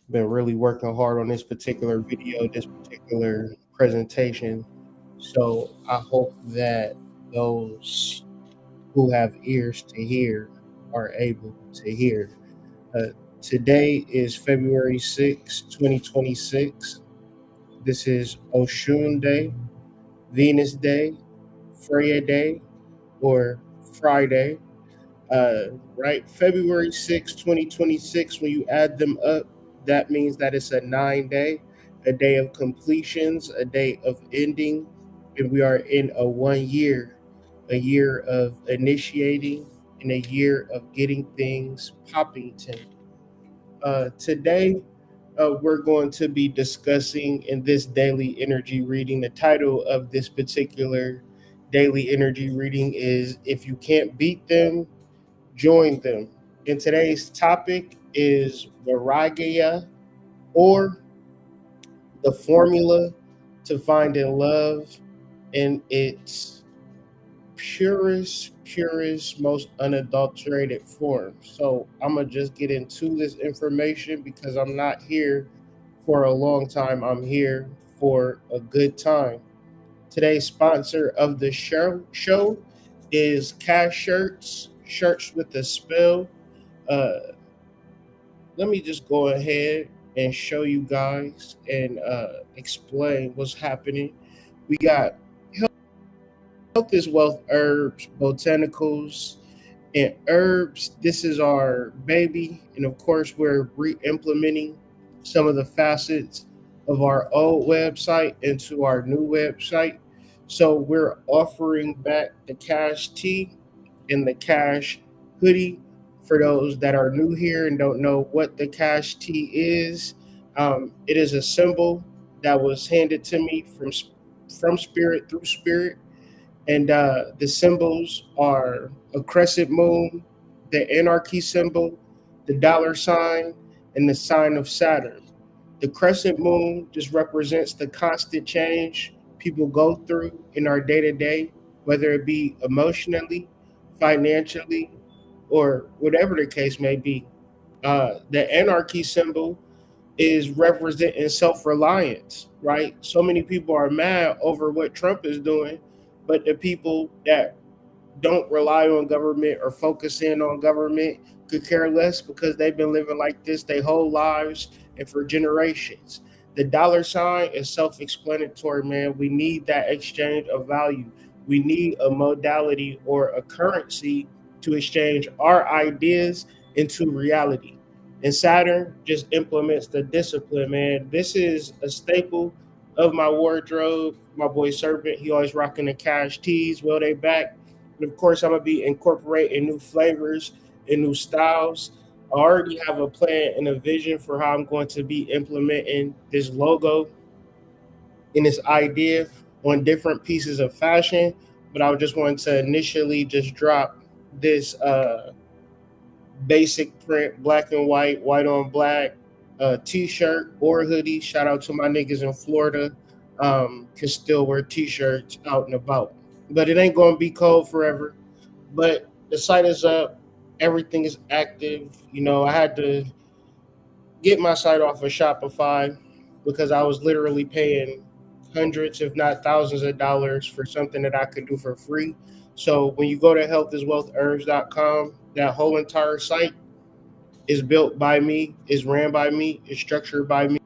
Been really working hard on this particular video, this particular presentation. So I hope that those who have ears to hear are able to hear. Uh, Today is February 6, 2026. This is Oshun Day, Venus Day, Freya Day, or Friday. Right? February 6, 2026, when you add them up, that means that it's a 9 day, a day of completions, a day of ending, and we are in a year of initiating, and a year of getting things popping. Today, we're going to be discussing in this daily energy reading. The title of this particular daily energy reading is If You Can't Beat Them, Join Them. And today's topic is Vairagya, or the formula to finding love in its most unadulterated form. So I'm gonna just get into this information because I'm not here for a long time. I'm here for a good time. Today's sponsor of the show is Cash Shirts, shirts with a spell. Uh, Let me just go ahead and show you guys and explain what's happening. We got Health is Wealth herbs, botanicals, and herbs. This is our baby. And of course, we're re implementing some of the facets of our old website into our new website. So we're offering back the cash tea and the cash hoodie for those that are new here and don't know what the cash tea is. It is a symbol that was handed to me from spirit through spirit, and the symbols are a crescent moon, the anarchy symbol, the dollar sign, and the sign of Saturn. The crescent moon just represents the constant change people go through in our day to day, whether it be emotionally, financially, or whatever the case may be. The anarchy symbol is representing self-reliance, right? So many people are mad over what Trump is doing, but the people that don't rely on government or focus in on government could care less because they've been living like this their whole lives and for generations. The dollar sign is self-explanatory, man. We need that exchange of value. We need a modality or a currency to exchange our ideas into reality. And Saturn just implements the discipline, man. This is a staple of my wardrobe. My boy Serpent, he always rocking the cash tees. Well, they back. And of course, I'm gonna be incorporating new flavors and new styles. I already have a plan and a vision for how I'm going to be implementing this logo and this idea on different pieces of fashion. But I just wanted to initially just drop this basic print, black and white, white on black, t-shirt or hoodie. Shout out to my niggas in Florida. Can still wear t-shirts out and about. But it ain't gonna be cold forever. But the site is up, everything is active. I had to get my site off of Shopify because I was literally paying hundreds, if not thousands of dollars for something that I could do for free. So when you go to healthiswealthherbs.com, that whole entire site is built by me, is ran by me, is structured by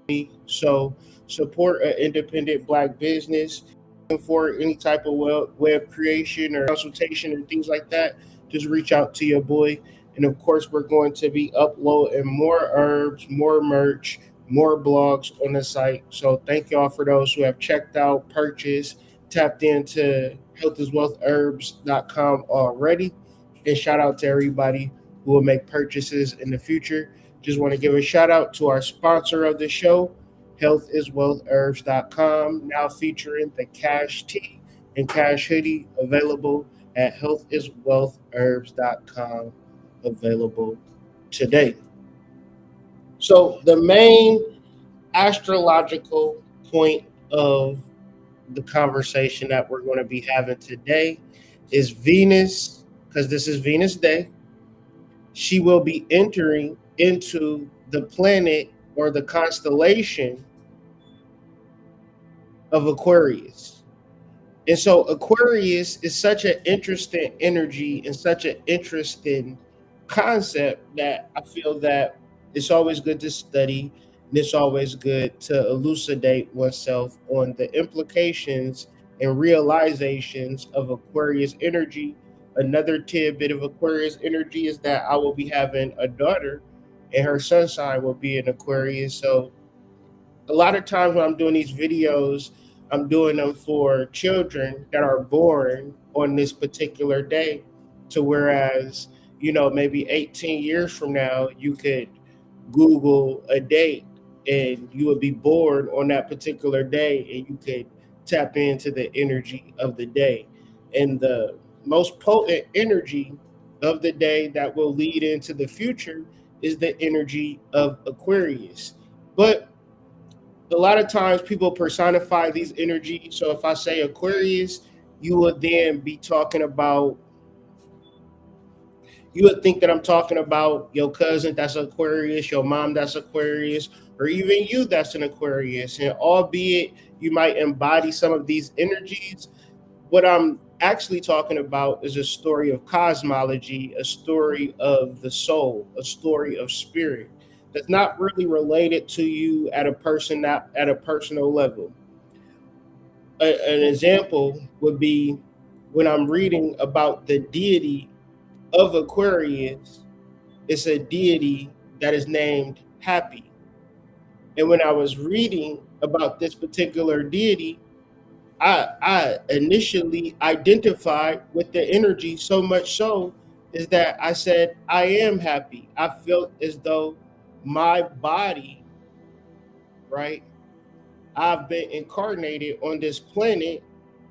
me. So support an independent black business. For any type of web creation or consultation and things like that, just reach out to your boy. And of course, we're going to be uploading more herbs, more merch, more blogs on the site. So thank y'all for those who have checked out, purchased, tapped into healthiswealthherbs.com already. And shout out to everybody who will make purchases in the future. Just want to give a shout out to our sponsor of the show, healthiswealthherbs.com, now featuring the cash tea and cash hoodie available at healthiswealthherbs.com, available today. So the main astrological point of the conversation that we're going to be having today is Venus, because this is Venus Day. She will be entering into the planet or the constellation of Aquarius. And so Aquarius is such an interesting energy and such an interesting concept that I feel that it's always good to study, and it's always good to elucidate oneself on the implications and realizations of Aquarius energy. Another tidbit of Aquarius energy is that I will be having a daughter and her sun sign will be in Aquarius. So a lot of times when I'm doing these videos, I'm doing them for children that are born on this particular day. To whereas, maybe 18 years from now, you could Google a date and you would be born on that particular day and you could tap into the energy of the day. And the most potent energy of the day that will lead into the future is the energy of Aquarius. But a lot of times people personify these energies. So if I say Aquarius, you would then be talking about, you would think that I'm talking about your cousin that's Aquarius, your mom that's Aquarius, or even you that's an Aquarius. And albeit you might embody some of these energies, what I'm actually talking about is a story of cosmology, a story of the soul, a story of spirit that's not really related to you at a person, not at a personal level. An example would be when I'm reading about the deity of Aquarius, it's a deity that is named Happy. And when I was reading about this particular deity, I initially identified with the energy so much so is that I said, I am happy. I felt as though my body, right? I've been incarnated on this planet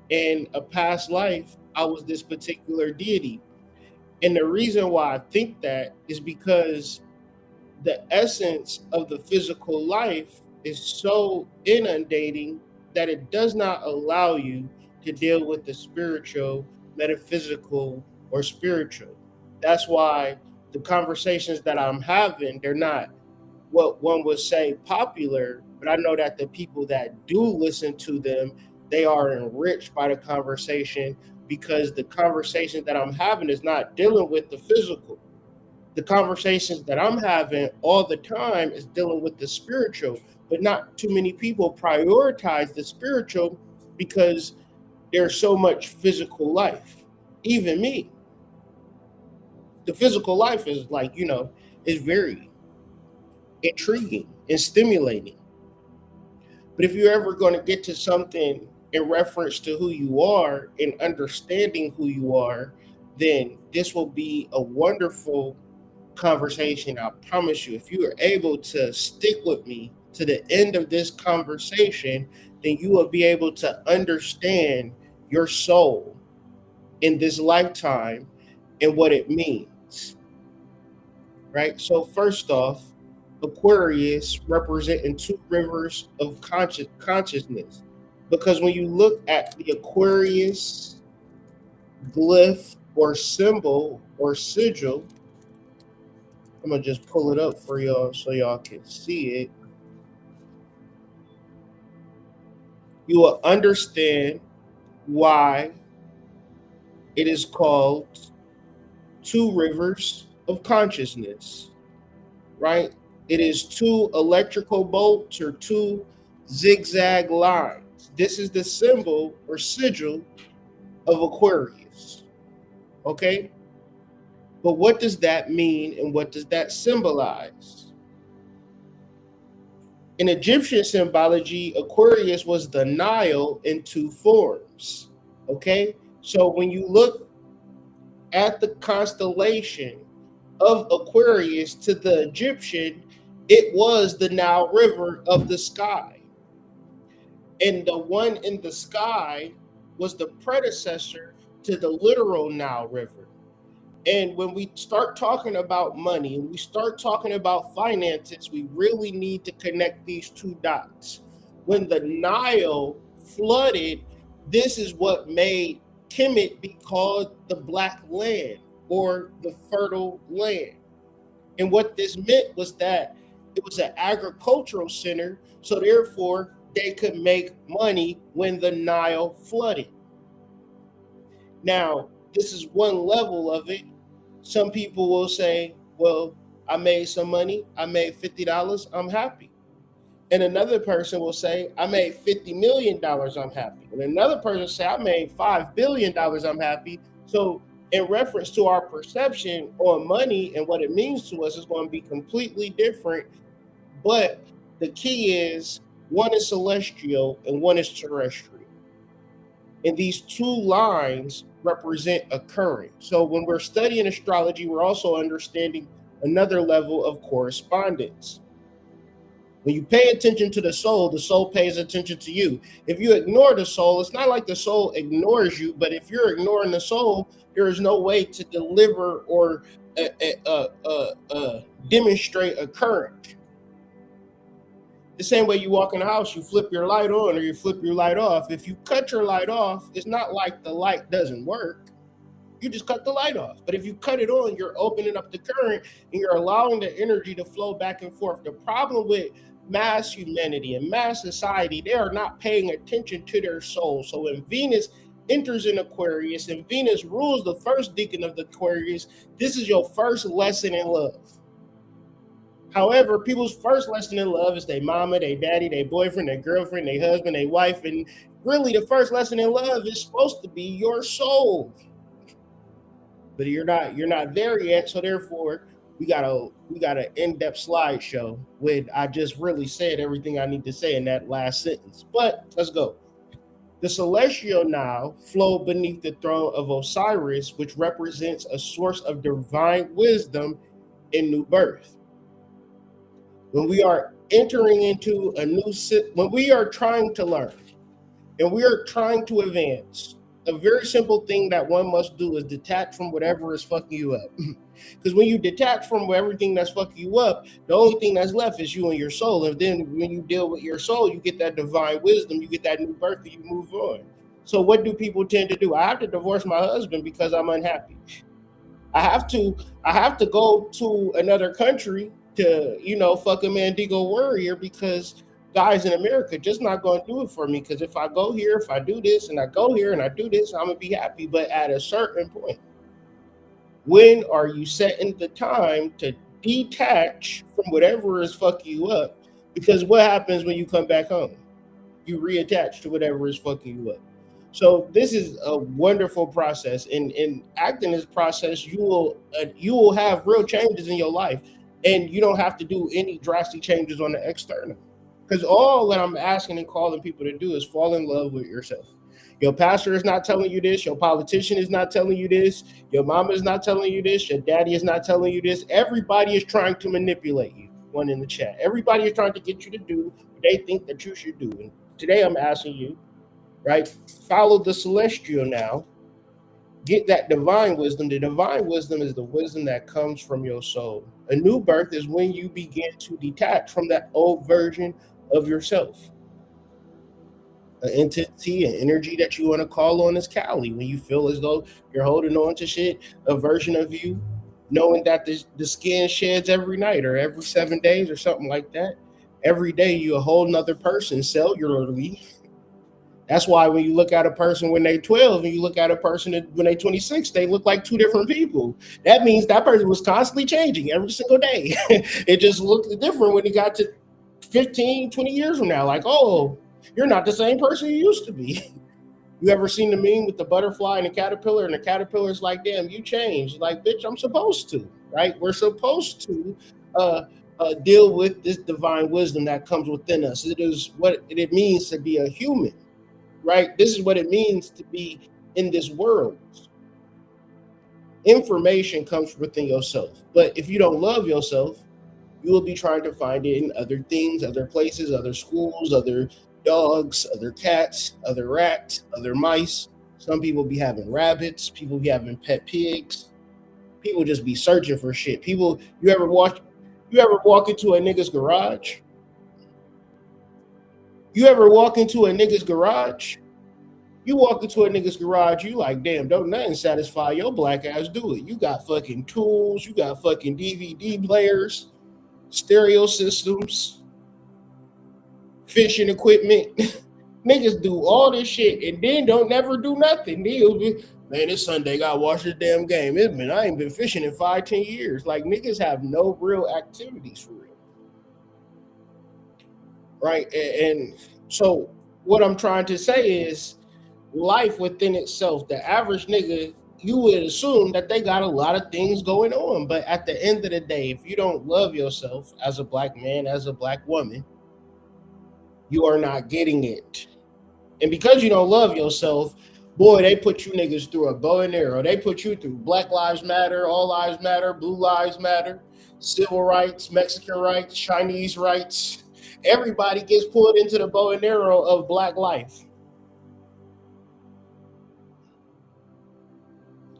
in a past life. I was this particular deity. And the reason why I think that is because the essence of the physical life is so inundating that it does not allow you to deal with the spiritual, metaphysical, or spiritual. That's why the conversations that I'm having, they're not what one would say popular, but I know that the people that do listen to them, they are enriched by the conversation because the conversation that I'm having is not dealing with the physical. The conversations that I'm having all the time is dealing with the spiritual, but not too many people prioritize the spiritual because there's so much physical life. Even me, the physical life is like, is very intriguing and stimulating. But if you're ever going to get to something in reference to who you are and understanding who you are, then this will be a wonderful conversation. I promise you, if you are able to stick with me to the end of this conversation, then you will be able to understand your soul in this lifetime and what it means. Right? So, first off, Aquarius representing two rivers of consciousness. Because when you look at the Aquarius glyph or symbol or sigil, I'm gonna just pull it up for y'all so y'all can see it. You will understand why it is called two rivers of consciousness, right? It is two electrical bolts or two zigzag lines. This is the symbol or sigil of Aquarius, okay? But what does that mean and what does that symbolize? In Egyptian symbology, Aquarius was the Nile in two forms. Okay, so when you look at the constellation of Aquarius to the Egyptian, it was the Nile River of the sky. And the one in the sky was the predecessor to the literal Nile River. And when we start talking about money and we start talking about finances, we really need to connect these two dots. When the Nile flooded, this is what made Kemet be called the Black Land or the fertile land. And what this meant was that It was an agricultural center, so therefore they could make money when the Nile flooded. Now, this is one level of it. Some people will say, well, I made some money, I made $50, I'm happy. And another person will say, I made $50 million, I'm happy. And another person will say, I made $5 billion, I'm happy. So, in reference to our perception on money and what it means to us, is going to be completely different. But the key is one is celestial and one is terrestrial. And these two lines represent a current. So, when we're studying astrology, we're also understanding another level of correspondence. When you pay attention to the soul pays attention to you. If you ignore the soul, it's not like the soul ignores you, but if you're ignoring the soul, there is no way to deliver or demonstrate a current. The same way you walk in the house, you flip your light on or you flip your light off. If you cut your light off, it's not like the light doesn't work. You just cut the light off. But if you cut it on, you're opening up the current and you're allowing the energy to flow back and forth. The problem with mass humanity and mass society, they are not paying attention to their soul. So when Venus enters in Aquarius and Venus rules the first decan of the Aquarius, this is your first lesson in love. However, people's first lesson in love is their mama, their daddy, their boyfriend, their girlfriend, their husband, their wife. And really the first lesson in love is supposed to be your soul. But you're not there yet, so therefore we got an in-depth slideshow with I just really said everything I need to say in that last sentence. But let's go. The celestial now flow beneath the throne of Osiris, which represents a source of divine wisdom in new birth. When we are entering into when we are trying to learn and we are trying to advance, a very simple thing that one must do is detach from whatever is fucking you up. Because when you detach from everything that's fucking you up, the only thing that's left is you and your soul. And then when you deal with your soul, you get that divine wisdom, you get that new birth, and you move on. So what do people tend to do? I have to divorce my husband because I'm unhappy. I have to go to another country to, fuck a Mandingo warrior because guys in America just not going to do it for me. Because if I go here, if I do this and I go here and I do this, I'm going to be happy. But at a certain point, when are you setting the time to detach from whatever is fucking you up? Because what happens when you come back home? You reattach to whatever is fucking you up. So this is a wonderful process. In acting this process, you will have real changes in your life. And you don't have to do any drastic changes on the external. Because all that I'm asking and calling people to do is fall in love with yourself. Your pastor is not telling you this. Your politician is not telling you this. Your mama is not telling you this. Your daddy is not telling you this. Everybody is trying to manipulate you. One in the chat. Everybody is trying to get you to do what they think that you should do. And today I'm asking you, right? Follow the celestial now. Get that divine wisdom. The divine wisdom is the wisdom that comes from your soul. A new birth is when you begin to detach from that old version of yourself. An entity, an energy that you want to call on is Kali. When you feel as though you're holding on to shit, a version of you, knowing that the skin sheds every night or every 7 days or something like that. Every day you're a whole nother person cellularly. That's why when you look at a person when they're 12 and you look at a person when they're 26, they look like two different people. That means that person was constantly changing every single day. It just looked different when he got to 15, 20 years from now. Like, oh, you're not the same person you used to be. You ever seen the meme with the butterfly and the caterpillar? And the caterpillar's like, damn, you changed. Like, bitch, I'm supposed to, right? We're supposed to deal with this divine wisdom that comes within us. It is what it means to be a human. Right? This is what it means to be in this world. Information comes within yourself. But if you don't love yourself, you will be trying to find it in other things, other places, other schools, other dogs, other cats, other rats, other mice. Some people be having rabbits. People be having pet pigs. People just be searching for shit. People, you ever walk into a nigga's garage? You ever walk into a nigga's garage? You walk into a nigga's garage, you like, damn, don't nothing satisfy your black ass, do it. You got fucking tools, you got fucking DVD players, stereo systems, fishing equipment. Niggas do all this shit and then don't never do nothing. They'll be, man, it's Sunday, gotta watch this damn game. I ain't been fishing in 5-10 years. Like, niggas have no real activities for real. Right? And so what I'm trying to say is life within itself, the average nigga, you would assume that they got a lot of things going on. But at the end of the day, if you don't love yourself as a black man, as a black woman, you are not getting it. And because you don't love yourself, boy, they put you niggas through a bow and arrow. They put you through Black Lives Matter, All Lives Matter, Blue Lives Matter, civil rights, Mexican rights, Chinese rights. Everybody gets pulled into the bow and arrow of black life.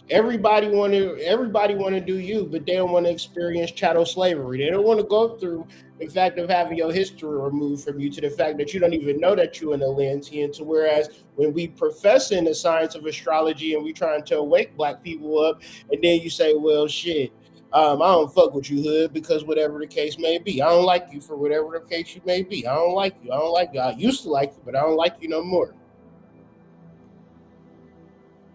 Everybody want to do you, but they don't want to experience chattel slavery. They don't want to go through the fact of having your history removed from you, to the fact that you don't even know that you're an Atlantean. To whereas when we profess in the science of astrology and we trying to wake black people up, and then you say, well, shit, I don't fuck with you, hood, because whatever the case may be. I don't like you for whatever the case you may be. I don't like you. I don't like you. I used to like you, but I don't like you no more.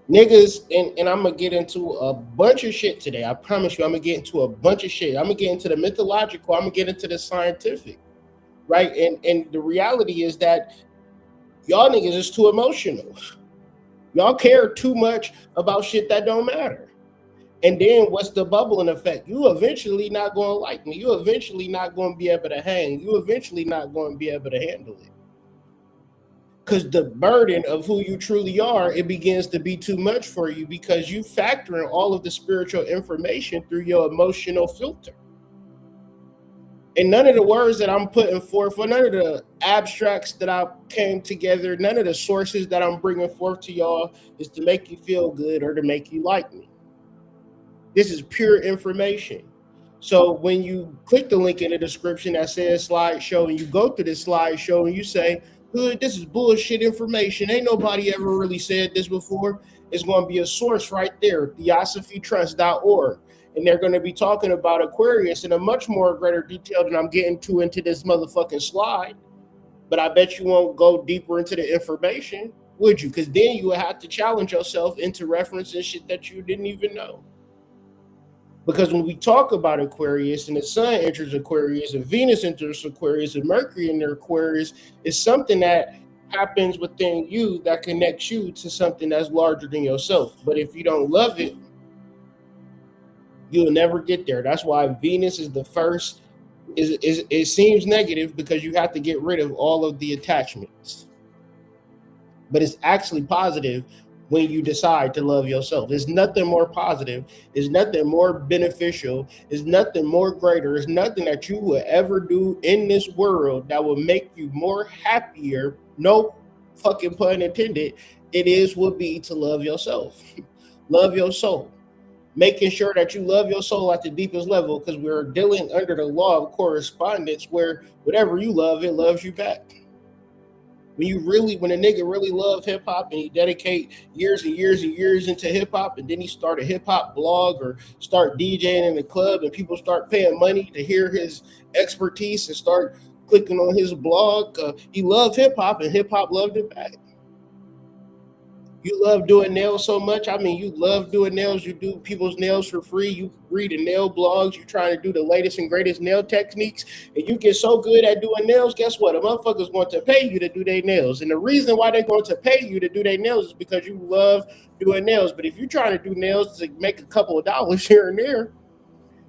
Niggas, and I'm gonna get into a bunch of shit today. I promise you, I'm gonna get into a bunch of shit. I'm gonna get into the mythological, I'm gonna get into the scientific, right? And the reality is that y'all niggas is too emotional. Y'all care too much about shit that don't matter. And then what's the bubbling effect? You eventually not gonna like me. You eventually not gonna be able to hang. You eventually not gonna be able to handle it. Because the burden of who you truly are, it begins to be too much for you, because you factor in all of the spiritual information through your emotional filter. And none of the words that I'm putting forth, or none of the abstracts that I came together, none of the sources that I'm bringing forth to y'all is to make you feel good or to make you like me. This is pure information. So when you click the link in the description that says slideshow, and you go through this slideshow and you say, "Hood, this is bullshit information. Ain't nobody ever really said this before," it's going to be a source right there, theosophytrust.org. And they're going to be talking about Aquarius in a much more greater detail than I'm getting to into this motherfucking slide. But I bet you won't go deeper into the information, would you? Because then you would have to challenge yourself into referencing shit that you didn't even know. Because when we talk about Aquarius and the sun enters Aquarius and Venus enters Aquarius and Mercury in Aquarius, is something that happens within you that connects you to something that's larger than yourself. But if you don't love it, you'll never get there. That's why Venus is the first. It seems negative because you have to get rid of all of the attachments. But it's actually positive when you decide to love yourself. There's nothing more positive. There's nothing more beneficial. There's nothing more greater. There's nothing that you will ever do in this world that will make you more happier. No fucking pun intended. Would be to love yourself. Love your soul. Making sure that you love your soul at the deepest level, because we're dealing under the law of correspondence, where whatever you love, it loves you back. When a nigga really love hip hop and he dedicate years and years and years into hip hop, and then he start a hip hop blog or start DJing in the club, and people start paying money to hear his expertise and start clicking on his blog, he loved hip hop and hip hop loved it back. You love doing nails so much. I mean, you love doing nails. You do people's nails for free. You read the nail blogs. You're trying to do the latest and greatest nail techniques. And you get so good at doing nails, guess what? A motherfucker's going to pay you to do their nails. And the reason why they're going to pay you to do their nails is because you love doing nails. But if you're trying to do nails to make a couple of dollars here and there,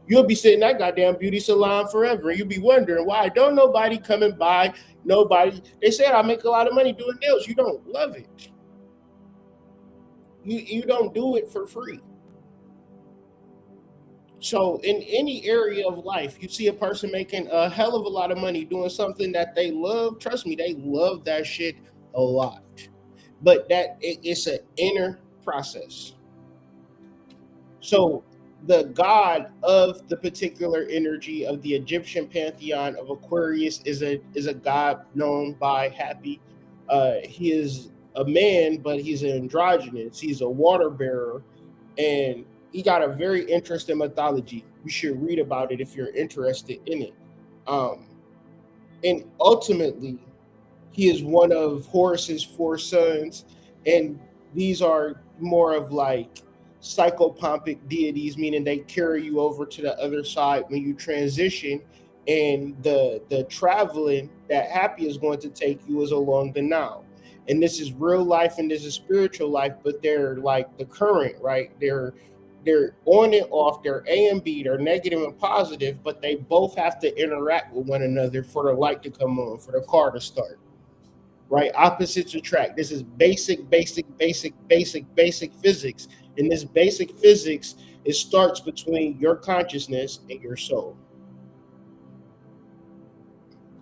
you'll be sitting at that goddamn beauty salon forever. And you'll be wondering, why don't nobody come and buy? Nobody. They said I make a lot of money doing nails. You don't love it. You don't do it for free. So in any area of life, you see a person making a hell of a lot of money doing something that they love. Trust me, they love that shit a lot. But it's an inner process. So the god of the particular energy of the Egyptian pantheon of Aquarius is a god known by Happy. He is a man, but he's an androgynous. He's a water bearer, and he got a very interesting mythology. You should read about it if you're interested in it. Um, and ultimately, he is one of Horus's four sons, and these are more of like psychopompic deities, meaning they carry you over to the other side when you transition. And the traveling that Happy is going to take you is along the now. And this is real life and this is spiritual life, but they're like the current, right? They're on and off, they're A and B, they're negative and positive, but they both have to interact with one another for the light to come on, for the car to start, right? Opposites attract. This is basic physics. And this basic physics, it starts between your consciousness and your soul.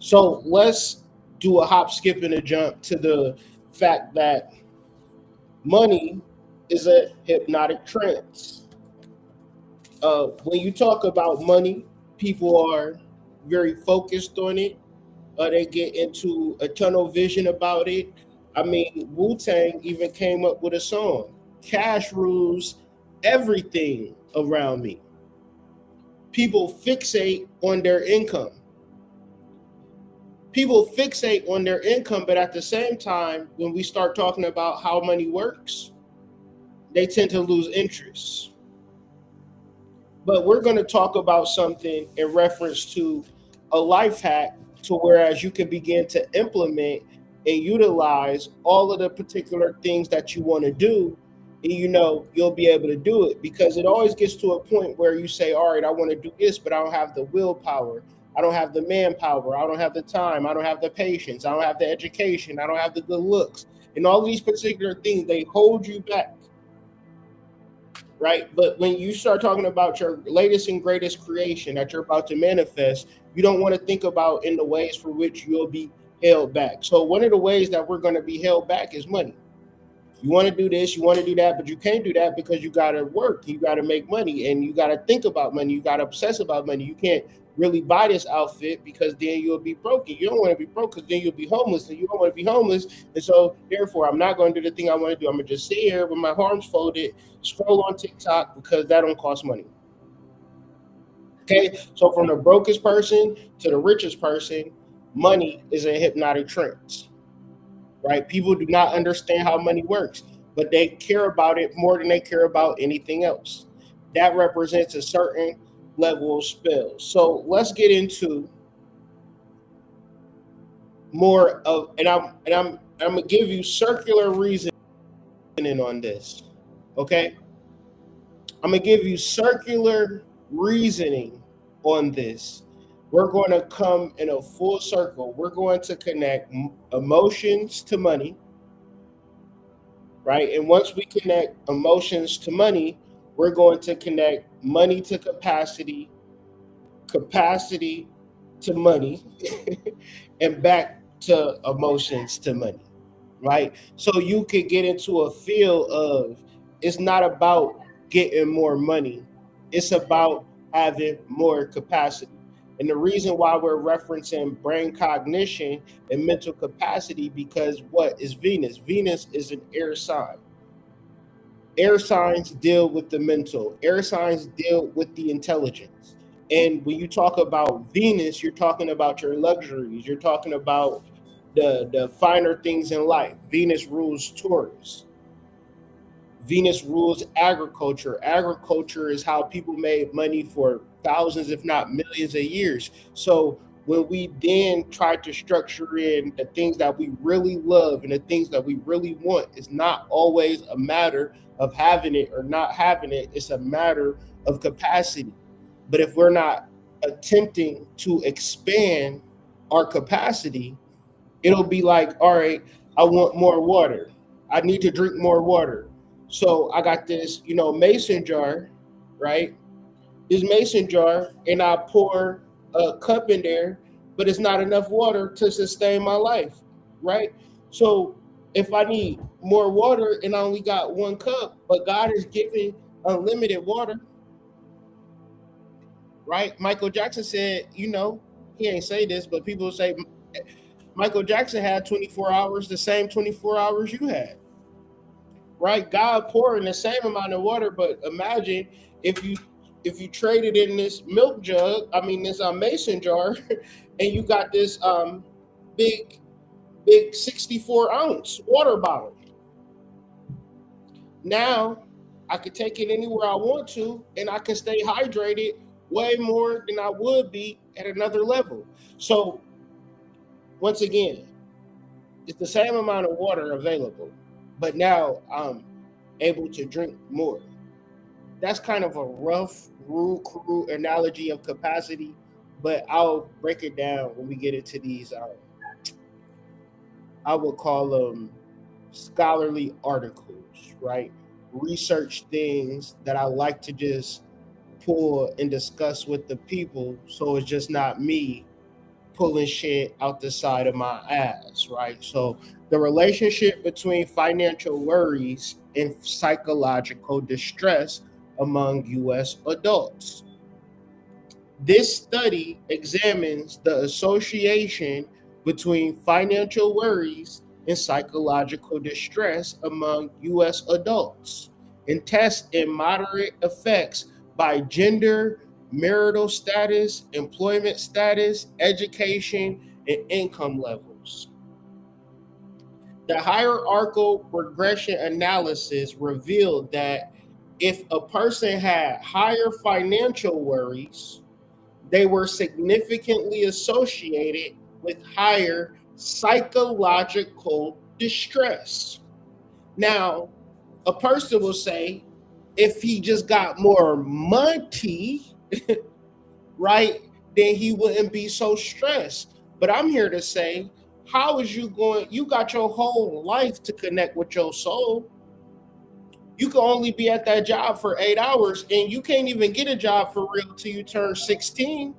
So let's do a hop, skip, and a jump to the fact that money is a hypnotic trance. When you talk about money, people are very focused on it. They get into a tunnel vision about it. I mean, Wu-Tang even came up with a song, Cash Rules Everything Around Me. People fixate on their income. People fixate on their income, but at the same time, when we start talking about how money works, they tend to lose interest. But we're going to talk about something in reference to a life hack to whereas you can begin to implement and utilize all of the particular things that you want to do, and you'll be able to do it, because it always gets to a point where you say, all right, I want to do this, but I don't have the willpower, I don't have the manpower, I don't have the time, I don't have the patience, I don't have the education, I don't have the good looks, and all these particular things, they hold you back, right? But when you start talking about your latest and greatest creation that you're about to manifest, you don't want to think about in the ways for which you'll be held back. So one of the ways that we're going to be held back is money. You want to do this, you want to do that, but you can't do that because you got to work, you got to make money, and you got to think about money, you got to obsess about money. You can't really buy this outfit because then you'll be broke. You don't want to be broke because then you'll be homeless, and you don't want to be homeless. And so therefore, I'm not going to do the thing I want to do. I'm going to just sit here with my arms folded, scroll on TikTok, because that don't cost money. Okay, so from the brokest person to the richest person, money is a hypnotic trance, right? People do not understand how money works, but they care about it more than they care about anything else. That represents a certain level of spell. So let's get into more of, and I'm gonna give you circular reasoning on this. Okay, I'm gonna give you circular reasoning on this. We're going to come in a full circle. We're going to connect emotions to money, right? And once we connect emotions to money, we're going to connect money to capacity, capacity to money, and back to emotions to money, right? So you could get into a feel of, it's not about getting more money, it's about having more capacity. And the reason why we're referencing brain cognition and mental capacity, because what is Venus? Venus is an air sign. Air signs deal with the mental. Air signs deal with the intelligence. And when you talk about Venus, you're talking about your luxuries. You're talking about the finer things in life. Venus rules Taurus. Venus rules agriculture. Agriculture is how people made money for thousands, if not millions of years. So when we then try to structure in the things that we really love and the things that we really want, it's not always a matter of having it or not having it. It's a matter of capacity. But if we're not attempting to expand our capacity, it'll be like, all right, I want more water. I need to drink more water. So I got this, mason jar, right? This mason jar, and I pour a cup in there, but it's not enough water to sustain my life, right? So if I need more water and I only got one cup, but God is giving unlimited water, right? Michael Jackson said, he ain't say this, but people say Michael Jackson had 24 hours, the same 24 hours you had. Right? God pouring the same amount of water, but imagine if you if you trade it in this milk jug, this mason jar, and you got this big, big 64-ounce water bottle. Now I can take it anywhere I want to, and I can stay hydrated way more than I would be at another level. So once again, it's the same amount of water available, but now I'm able to drink more. That's kind of a rough, crude analogy of capacity, but I'll break it down when we get into these. I would call them scholarly articles, right? Research things that I like to just pull and discuss with the people, so it's just not me pulling shit out the side of my ass, right? So the relationship between financial worries and psychological distress among US adults. This study examines the association between financial worries and psychological distress among US adults and tests in moderate effects by gender, marital status, employment status, education, and income levels. The hierarchical regression analysis revealed that if a person had higher financial worries, they were significantly associated with higher psychological distress. Now, a person will say, if he just got more money, right, then he wouldn't be so stressed. But I'm here to say, how is you going? You got your whole life to connect with your soul. You can only be at that job for 8 hours, and you can't even get a job for real till you turn 16.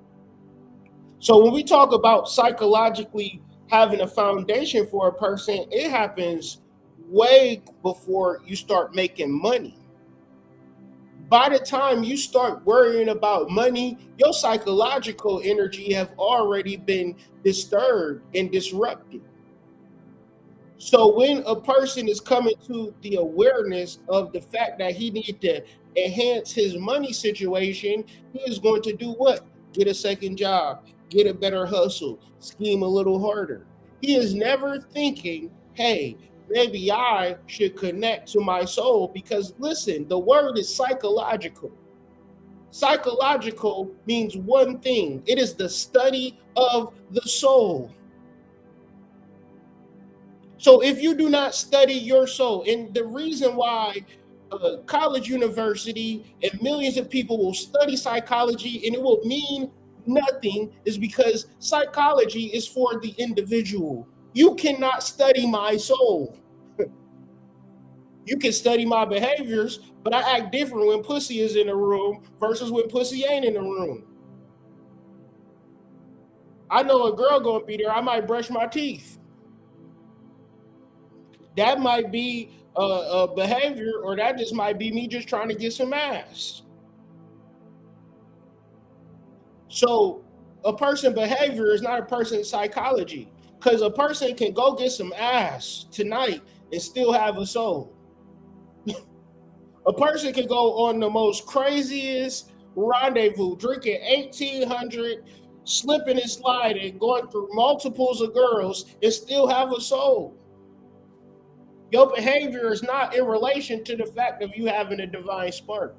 So when we talk about psychologically having a foundation for a person, it happens way before you start making money. By the time you start worrying about money, your psychological energy have already been disturbed and disrupted. So when a person is coming to the awareness of the fact that he needs to enhance his money situation, he is going to do what? Get a second job, get a better hustle, scheme a little harder. He is never thinking, hey, maybe I should connect to my soul, because listen, the word is psychological. Psychological means one thing. It is the study of the soul. So if you do not study your soul, and the reason why college, university, and millions of people will study psychology and it will mean nothing is because psychology is for the individual. You cannot study my soul. You can study my behaviors, but I act different when pussy is in the room versus when pussy ain't in the room. I know a girl gonna be there, I might brush my teeth. That might be a behavior, or that just might be me just trying to get some ass. So a person behavior is not a person's psychology, because a person can go get some ass tonight and still have a soul. A person can go on the most craziest rendezvous, drinking 1800, slipping and sliding, going through multiples of girls, and still have a soul. Your behavior is not in relation to the fact of you having a divine spark.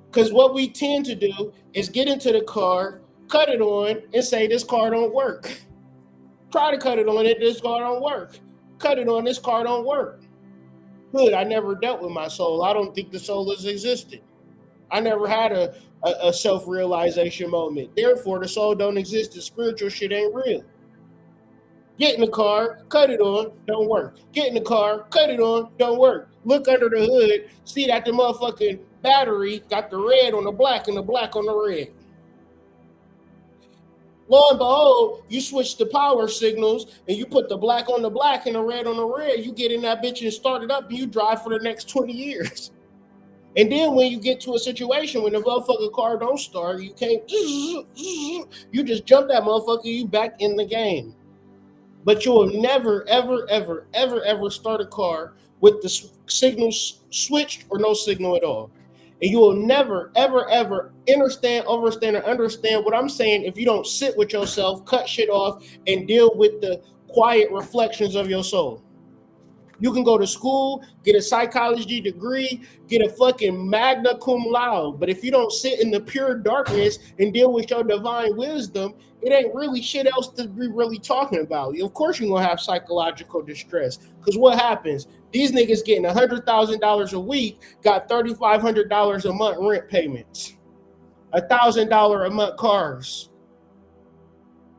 Because what we tend to do is get into the car, cut it on, and say this car don't work. Try to cut it on it, this car don't work. Cut it on, this car don't work. Good, I never dealt with my soul. I don't think the soul has existed. I never had a self-realization moment. Therefore, the soul don't exist. The spiritual shit ain't real. Get in the car, cut it on, don't work. Get in the car, cut it on, don't work. Look under the hood, see that the motherfucking battery got the red on the black and the black on the red. Lo and behold, you switch the power signals and you put the black on the black and the red on the red. You get in that bitch and start it up and you drive for the next 20 years. And then when you get to a situation when the motherfucking car don't start, you can't, you just jump that motherfucker, you back in the game. But you will never, ever, ever, ever, ever start a car with the signal switched or no signal at all. And you will never, ever, ever understand, overstand, or understand what I'm saying if you don't sit with yourself, cut shit off, and deal with the quiet reflections of your soul. You can go to school, get a psychology degree, get a fucking magna cum laude. But if you don't sit in the pure darkness and deal with your divine wisdom, it ain't really shit else to be really talking about. Of course, you're going to have psychological distress. Because what happens? These niggas getting $100,000 a week got $3,500 a month rent payments, $1,000 a month cars,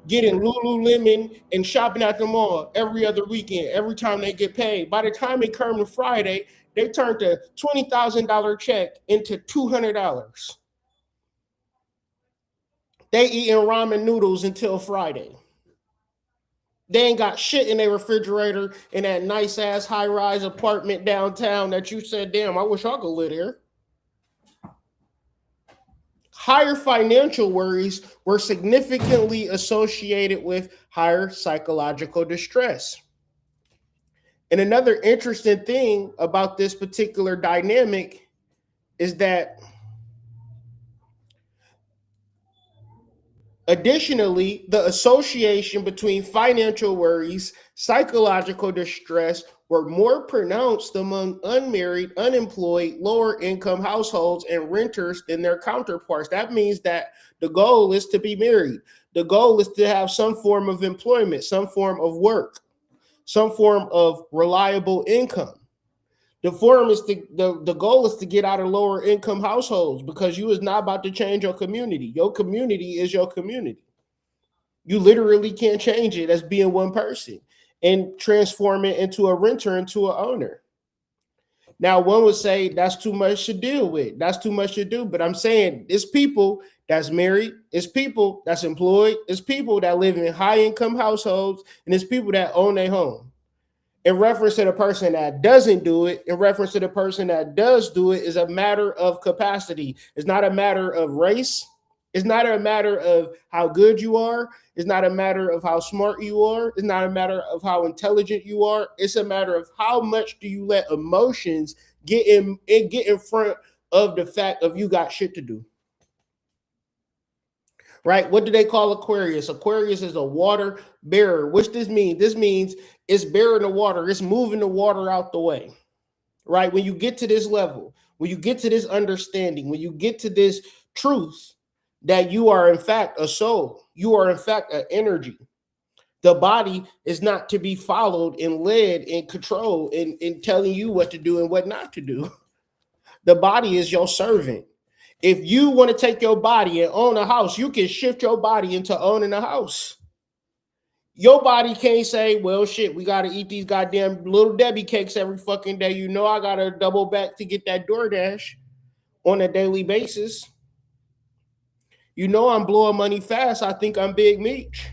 getting Lululemon and shopping at the mall every other weekend, every time they get paid. By the time it comes to Friday, they turned a $20,000 check into $200. They eating ramen noodles until Friday. They ain't got shit in their refrigerator in that nice ass high rise apartment downtown that you said, damn, I wish I could live here. Higher financial worries were significantly associated with higher psychological distress. And another interesting thing about this particular dynamic is that additionally, the association between financial worries, psychological distress were more pronounced among unmarried, unemployed, lower income households and renters than their counterparts. That means that the goal is to be married. The goal is to have some form of employment, some form of work, some form of reliable income. The goal is to get out of lower income households because you is not about to change your community. Your community is your community. You literally can't change it as being one person and transform it into a renter, into an owner. Now, one would say that's too much to deal with. That's too much to do. But I'm saying it's people that's married, it's people that's employed, it's people that live in high income households, and it's people that own their home. In reference to the person that doesn't do it, in reference to the person that does do it, is a matter of capacity. It's not a matter of race. It's not a matter of how good you are. It's not a matter of how smart you are. It's not a matter of how intelligent you are. It's a matter of how much do you let emotions get in front of the fact of you got shit to do. Right? What do they call Aquarius? Aquarius is a water bearer. Which this means? This means it's bearing the water. It's moving the water out the way. Right? When you get to this level, when you get to this understanding, when you get to this truth that you are in fact a soul, you are in fact an energy. The body is not to be followed and led and controlled and telling you what to do and what not to do. The body is your servant. If you want to take your body and own a house, you can shift your body into owning a house. Your body can't say, well, shit, we got to eat these goddamn little Debbie cakes every fucking day. You know, I got to double back to get that DoorDash on a daily basis. You know, I'm blowing money fast. I think I'm Big Meech.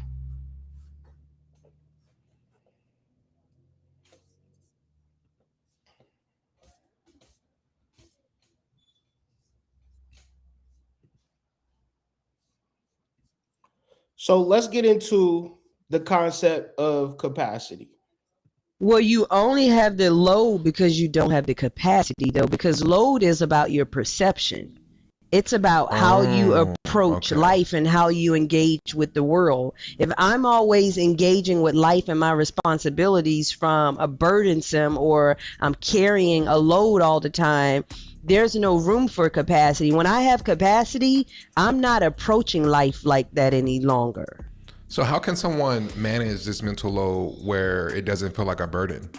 So let's get into the concept of capacity. Well, you only have the load because you don't have the capacity, though, because load is about your perception. It's about how you approach life and how you engage with the world. If I'm always engaging with life and my responsibilities from a burdensome or I'm carrying a load all the time, there's no room for capacity. When I have capacity, I'm not approaching life like that any longer. So how can someone manage this mental load where it doesn't feel like a burden?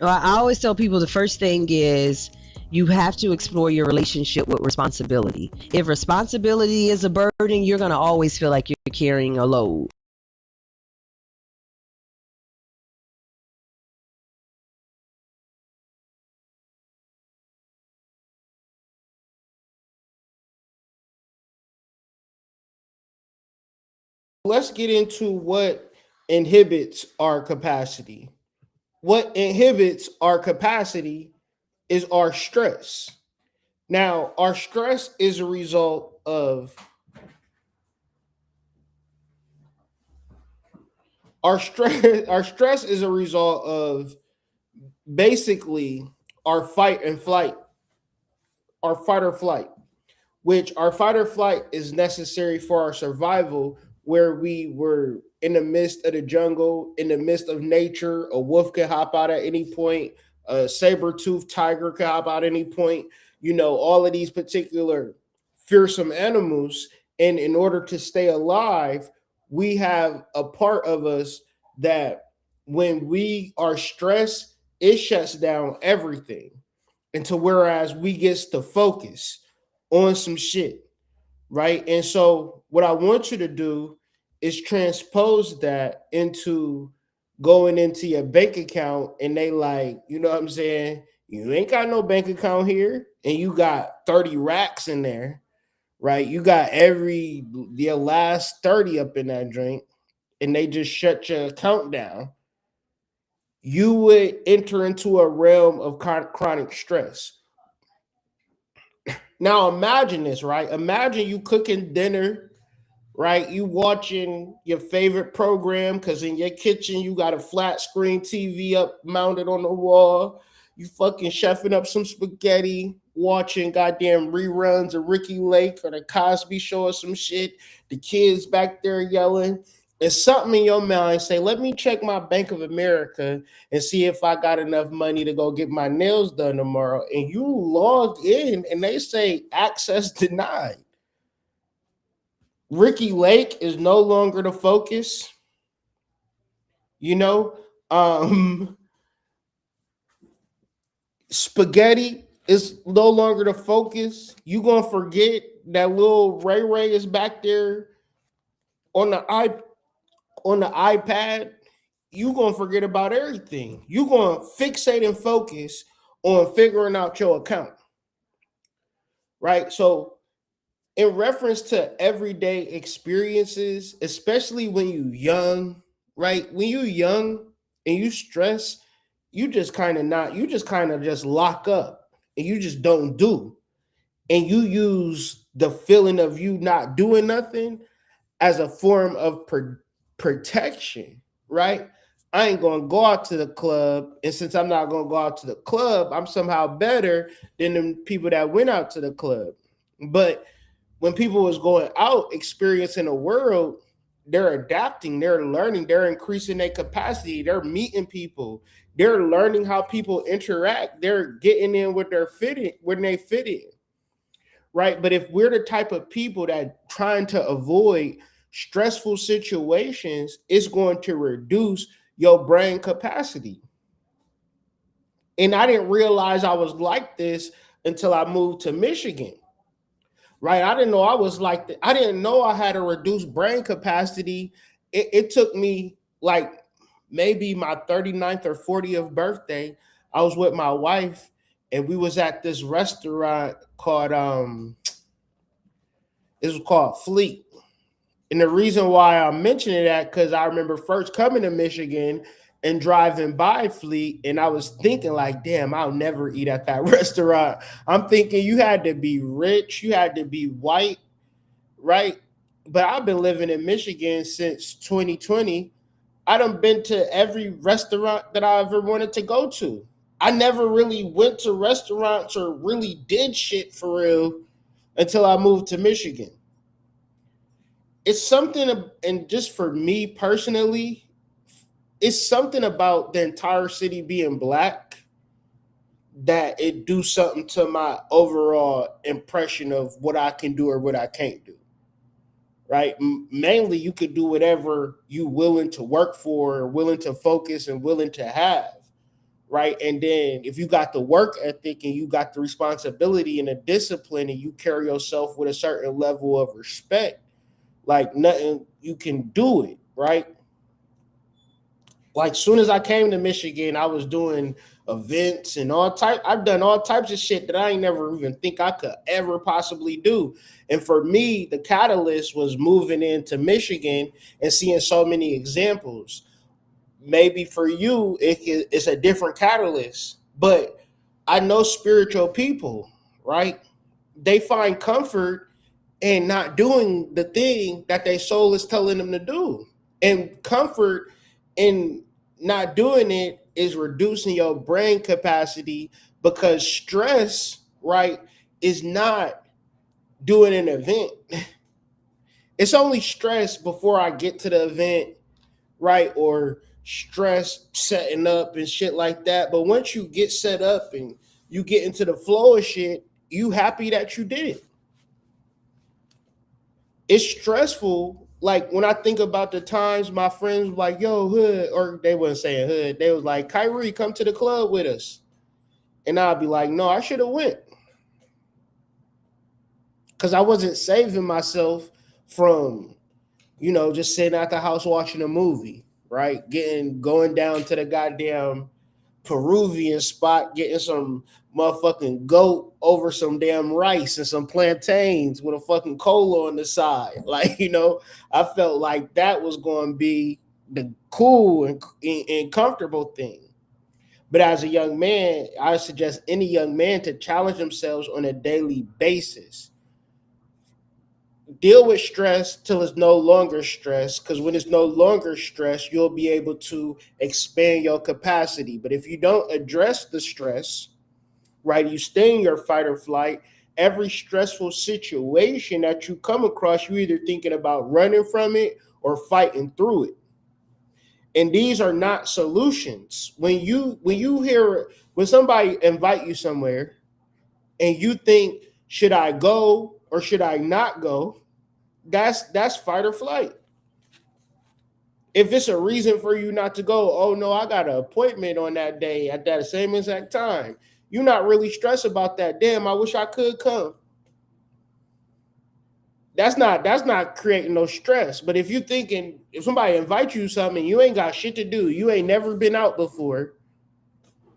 Well, I always tell people the first thing is you have to explore your relationship with responsibility. If responsibility is a burden, you're going to always feel like you're carrying a load. Let's get into what inhibits our capacity. What inhibits our capacity is our stress. Now, our stress is a result of our stress. Our stress is a result of basically our fight and flight our fight or flight, which our fight or flight is necessary for our survival, where we were in the midst of the jungle, in the midst of nature. A wolf could hop out at any point, a saber-toothed tiger could hop out at any point, all of these particular fearsome animals. And in order to stay alive, we have a part of us that when we are stressed, it shuts down everything. And to whereas we gets to focus on some shit, right? And so what I want you to do is transpose that into going into your bank account, and they like, you know what I'm saying? You ain't got no bank account here, and you got 30 racks in there, right? You got your last 30 up in that drink, and they just shut your account down. You would enter into a realm of chronic stress. Now imagine this, right? Imagine you cooking dinner, right? You watching your favorite program because in your kitchen you got a flat screen TV up mounted on the wall. You fucking chefing up some spaghetti, watching goddamn reruns of Ricky Lake or the Cosby Show or some shit. The kids back there yelling. And something in your mind say, let me check my Bank of America and see if I got enough money to go get my nails done tomorrow. And you log in and they say access denied. Ricky Lake is no longer the focus. Spaghetti is no longer the focus. You gonna forget that little Ray Ray is back there on the iPad. You gonna forget about everything. You gonna fixate and focus on figuring out your account, right? So in reference to everyday experiences, especially when you young, right? When you young and you stress, you just kind of just lock up and you just don't do. And you use the feeling of you not doing nothing as a form of protection, right? I ain't gonna go out to the club, and since I'm not gonna go out to the club, I'm somehow better than the people that went out to the club. But when people was going out experiencing the world, they're adapting, they're learning, they're increasing their capacity, they're meeting people, they're learning how people interact, they're getting in with their fitting when they fit in, right? But if we're the type of people that trying to avoid stressful situations, it's going to reduce your brain capacity. And I didn't realize I was like this until I moved to Michigan. Right. I didn't know I was like that. I didn't know I had a reduced brain capacity. It took me like maybe my 39th or 40th birthday. I was with my wife and we was at this restaurant called it was called Fleet. And the reason why I'm mentioning that, because I remember first coming to Michigan and driving by Fleet, and I was thinking like, damn, I'll never eat at that restaurant. I'm thinking you had to be rich, you had to be white, right? But I've been living in Michigan since 2020. I done been to every restaurant that I ever wanted to go to. I never really went to restaurants or really did shit for real until I moved to Michigan. It's something, and just for me personally, it's something about the entire city being black that it do something to my overall impression of what I can do or what I can't do. Right? Mainly, you could do whatever you willing to work for, or willing to focus, and willing to have. Right? And then if you got the work ethic and you got the responsibility and the discipline, and you carry yourself with a certain level of respect, like nothing, you can do it, right? Like soon as I came to Michigan, I was doing events and I've done all types of shit that I ain't never even think I could ever possibly do. And for me, the catalyst was moving into Michigan and seeing so many examples. Maybe for you, it's a different catalyst, but I know spiritual people, right? They find comfort and not doing the thing that their soul is telling them to do. And comfort in not doing it is reducing your brain capacity, because stress, right, is not doing an event. It's only stress before I get to the event, right? Or stress setting up and shit like that. But once you get set up and you get into the flow of shit, you happy that you did it. It's stressful. Like when I think about the times my friends were like, yo, hood, or they wasn't saying hood, they was like, Kyrie, come to the club with us. And I'd be like, no, I should have went. Because I wasn't saving myself from, just sitting at the house watching a movie, right? Going down to the goddamn Peruvian spot, getting some motherfucking goat over some damn rice and some plantains with a fucking cola on the side. Like, I felt like that was going to be the cool and comfortable thing. But as a young man, I suggest any young man to challenge themselves on a daily basis. Deal with stress till it's no longer stress, because when it's no longer stress, you'll be able to expand your capacity. But if you don't address the stress, right, you stay in your fight or flight, every stressful situation that you come across, you're either thinking about running from it or fighting through it. And these are not solutions. When somebody invite you somewhere and you think, should I go or should I not go? That's fight or flight. If it's a reason for you not to go, oh no, I got an appointment on that day at that same exact time. You're not really stressed about that. Damn, I wish I could come. That's not creating no stress. But if if somebody invites you something and you ain't got shit to do, you ain't never been out before,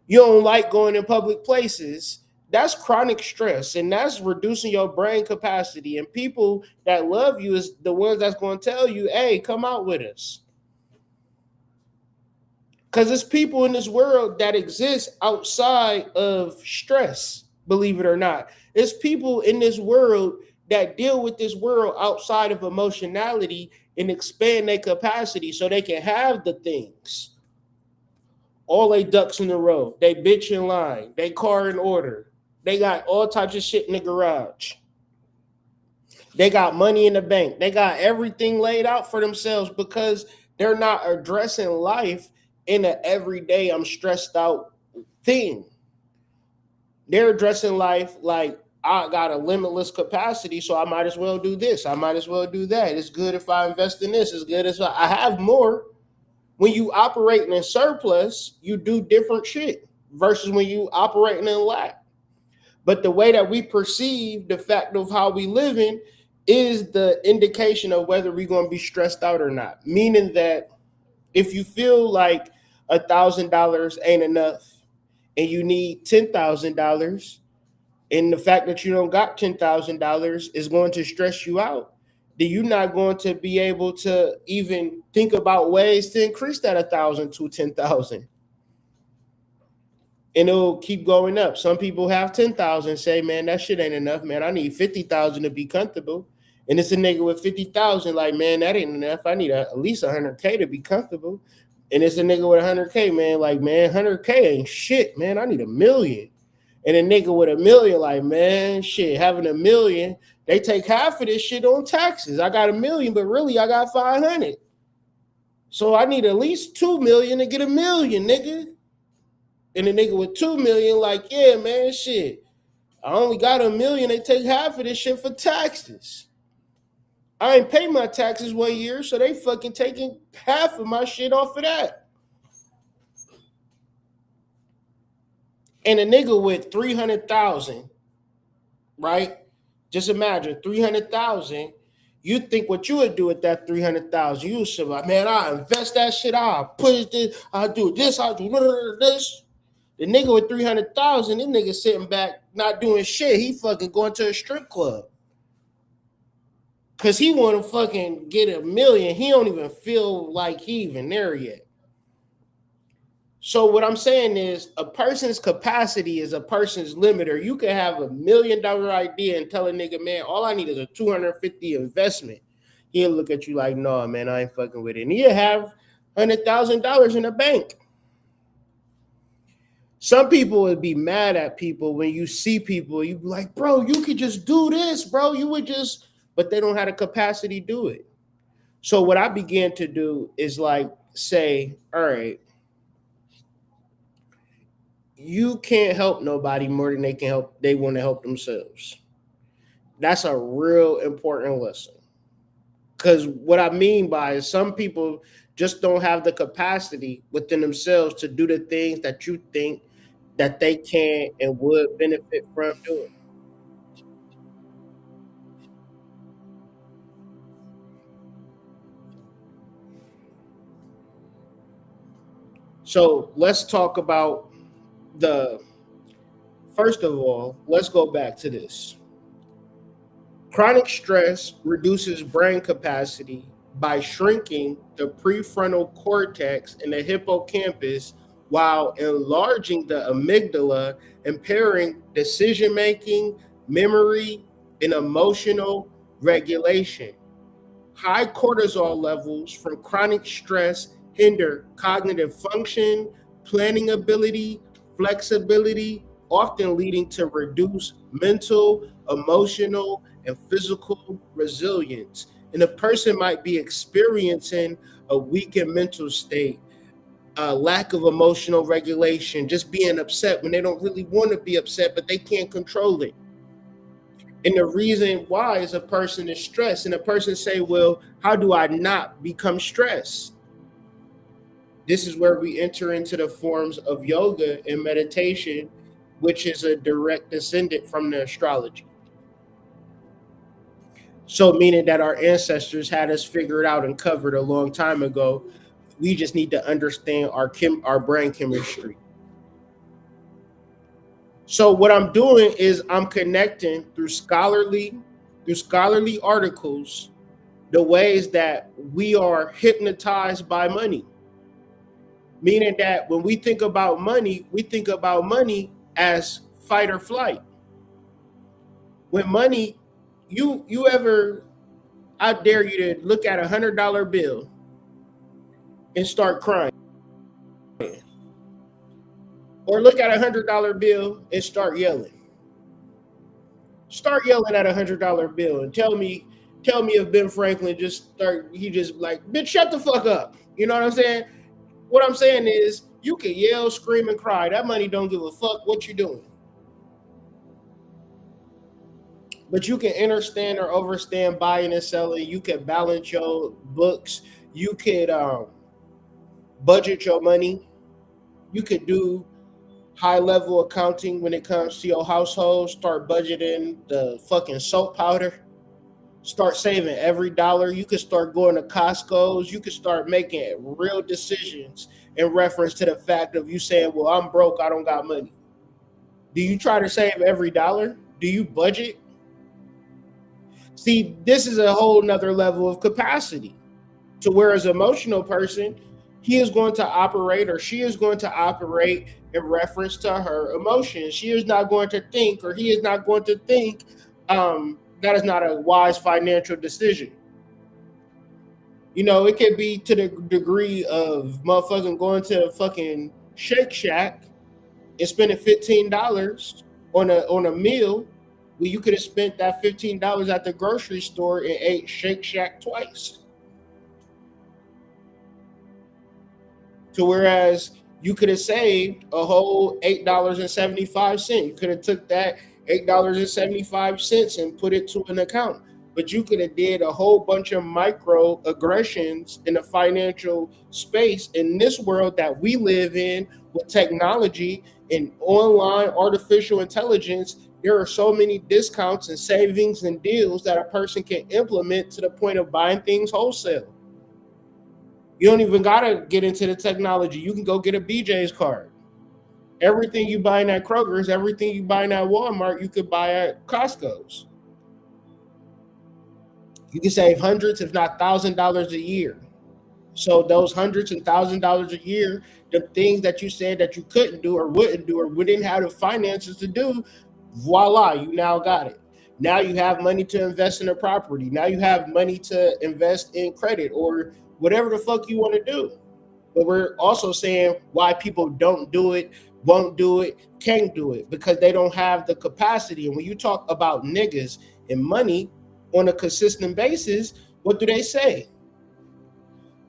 you don't like going in public places, that's chronic stress, and that's reducing your brain capacity. And people that love you is the ones that's going to tell you, hey, come out with us. Because there's people in this world that exist outside of stress, believe it or not. There's people in this world that deal with this world outside of emotionality and expand their capacity so they can have the things. All they ducks in a row. They bitch in line. They car in order. They got all types of shit in the garage. They got money in the bank. They got everything laid out for themselves because they're not addressing life in an everyday I'm stressed out thing. They're addressing life like, I got a limitless capacity, so I might as well do this. I might as well do that. It's good if I invest in this. It's good if I have more. When you operating in surplus, you do different shit versus when you operating in lack. But the way that we perceive the fact of how we living is the indication of whether we're going to be stressed out or not. Meaning that if you feel like $1,000 ain't enough and you need $10,000, and the fact that you don't got $10,000 is going to stress you out, then you're not going to be able to even think about ways to increase that 1,000 to 10,000. And it'll keep going up. Some people have 10,000, say, man, that shit ain't enough, man. I need 50,000 to be comfortable. And it's a nigga with 50,000, like, man, that ain't enough. I need at least 100K to be comfortable. And it's a nigga with 100K, man, like, man, 100K ain't shit, man. I need 1 million. And a nigga with 1 million, like, man, shit, having 1 million, they take half of this shit on taxes. I got 1 million, but really I got 500. So I need at least 2 million to get 1 million, nigga. And a nigga with 2 million, like, yeah, man, shit, I only got 1 million. They take half of this shit for taxes. I ain't paid my taxes 1 year, so they fucking taking half of my shit off of that. And a nigga with 300,000, right? Just imagine 300,000. You think what you would do with that 300,000? You would say, man, I'll invest that shit. I'll put this. I'll do this. I'll do this. The nigga with 300,000, this nigga sitting back not doing shit. He fucking going to a strip club because he want to fucking get 1 million. He don't even feel like he even there yet. So what I'm saying is a person's capacity is a person's limiter. You can have $1 million idea and tell a nigga, man, all I need is a 250 investment. He'll look at you like, no, man, I ain't fucking with it. And he'll have $100,000 in the bank. Some people would be mad at people when you see people, you be like, bro, you could just do this, bro. You would just, but they don't have the capacity to do it. So what I began to do is like say, all right, you can't help nobody more than they want to help themselves. That's a real important lesson. Because what I mean by is some people just don't have the capacity within themselves to do the things that you think that they can and would benefit from doing. So let's talk about the first of all, let's go back to this. Chronic stress reduces brain capacity by shrinking the prefrontal cortex and the hippocampus while enlarging the amygdala, impairing decision making, memory, and emotional regulation. High cortisol levels from chronic stress hinder cognitive function, planning ability, flexibility, often leading to reduced mental, emotional, and physical resilience. And a person might be experiencing a weakened mental state, a lack of emotional regulation, just being upset when they don't really want to be upset, but they can't control it. And the reason why is a person is stressed. And a person say, well, how do I not become stressed? This is where we enter into the forms of yoga and meditation, which is a direct descendant from the astrology. So meaning that our ancestors had us figured out and covered a long time ago. We just need to understand our brain chemistry. So what I'm doing is I'm connecting through scholarly articles the ways that we are hypnotized by money. Meaning that when we think about money as fight or flight. When money, you ever, I dare you to look at $100 bill and start crying, or look at $100 bill and start yelling. Start yelling at $100 bill and tell me if Ben Franklin he just like, bitch, shut the fuck up. You know what I'm saying? What I'm saying is you can yell, scream, and cry. That money don't give a fuck what you're doing. But you can understand or overstand buying and selling. You can balance your books. You could budget your money. You could do high level accounting when it comes to your household. Start budgeting the fucking soap powder. Start saving every dollar. You could start going to Costco's. You could start making real decisions in reference to the fact of you saying, well, I'm broke, I don't got money. Do you try to save every dollar? Do you budget? See, this is a whole nother level of capacity. To whereas emotional person, he is going to operate or she is going to operate in reference to her emotions. She is not going to think or he is not going to think that is not a wise financial decision. You know, it could be to the degree of motherfucking going to a fucking Shake Shack and spending $15 on a meal where you could have spent that $15 at the grocery store and ate Shake Shack twice. To whereas you could have saved a whole $8.75. You could have took that $8.75 and put it to an account. But you could have did a whole bunch of microaggressions in the financial space in this world that we live in with technology and online artificial intelligence. There are so many discounts and savings and deals that a person can implement to the point of buying things wholesale. You don't even gotta get into the technology. You can go get a BJ's card. Everything you buy in at Kroger's, everything you buy in at Walmart, you could buy at Costco's. You can save hundreds, if not $1,000 a year. So those hundreds and $1,000 a year, the things that you said that you couldn't do or wouldn't have the finances to do, voila, you now got it. Now you have money to invest in a property. Now you have money to invest in credit or whatever the fuck you want to do. But we're also saying why people don't do it won't do it, can't do it, because they don't have the capacity. And when you talk about niggas and money on a consistent basis, what do they say?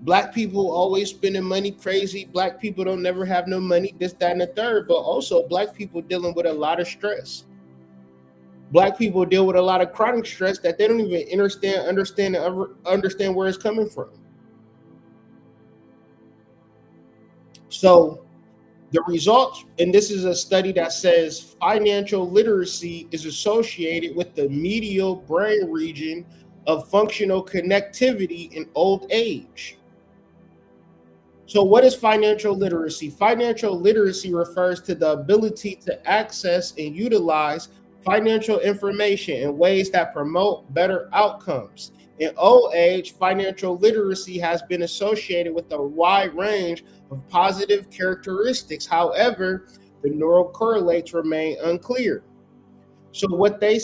Black people always spending money crazy. Black people don't never have no money, this, that, and the third. But also black people dealing with a lot of stress. Black people deal with a lot of chronic stress that they don't even understand where it's coming from. So the results, and this is a study that says financial literacy is associated with the medial brain region of functional connectivity in old age. So what is financial literacy? Financial literacy refers to the ability to access and utilize financial information in ways that promote better outcomes. In old age, financial literacy has been associated with a wide range of positive characteristics. However, the neural correlates remain unclear. So what they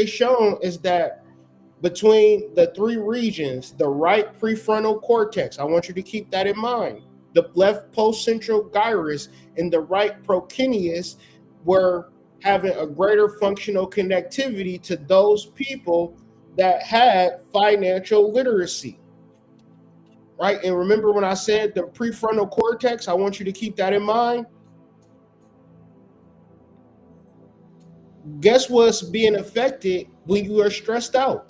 shown is that between the three regions, the right prefrontal cortex, I want you to keep that in mind, the left postcentral gyrus and the right procuneus were having a greater functional connectivity to those people that had financial literacy, right? And remember when I said the prefrontal cortex, I want you to keep that in mind. Guess what's being affected when you are stressed out?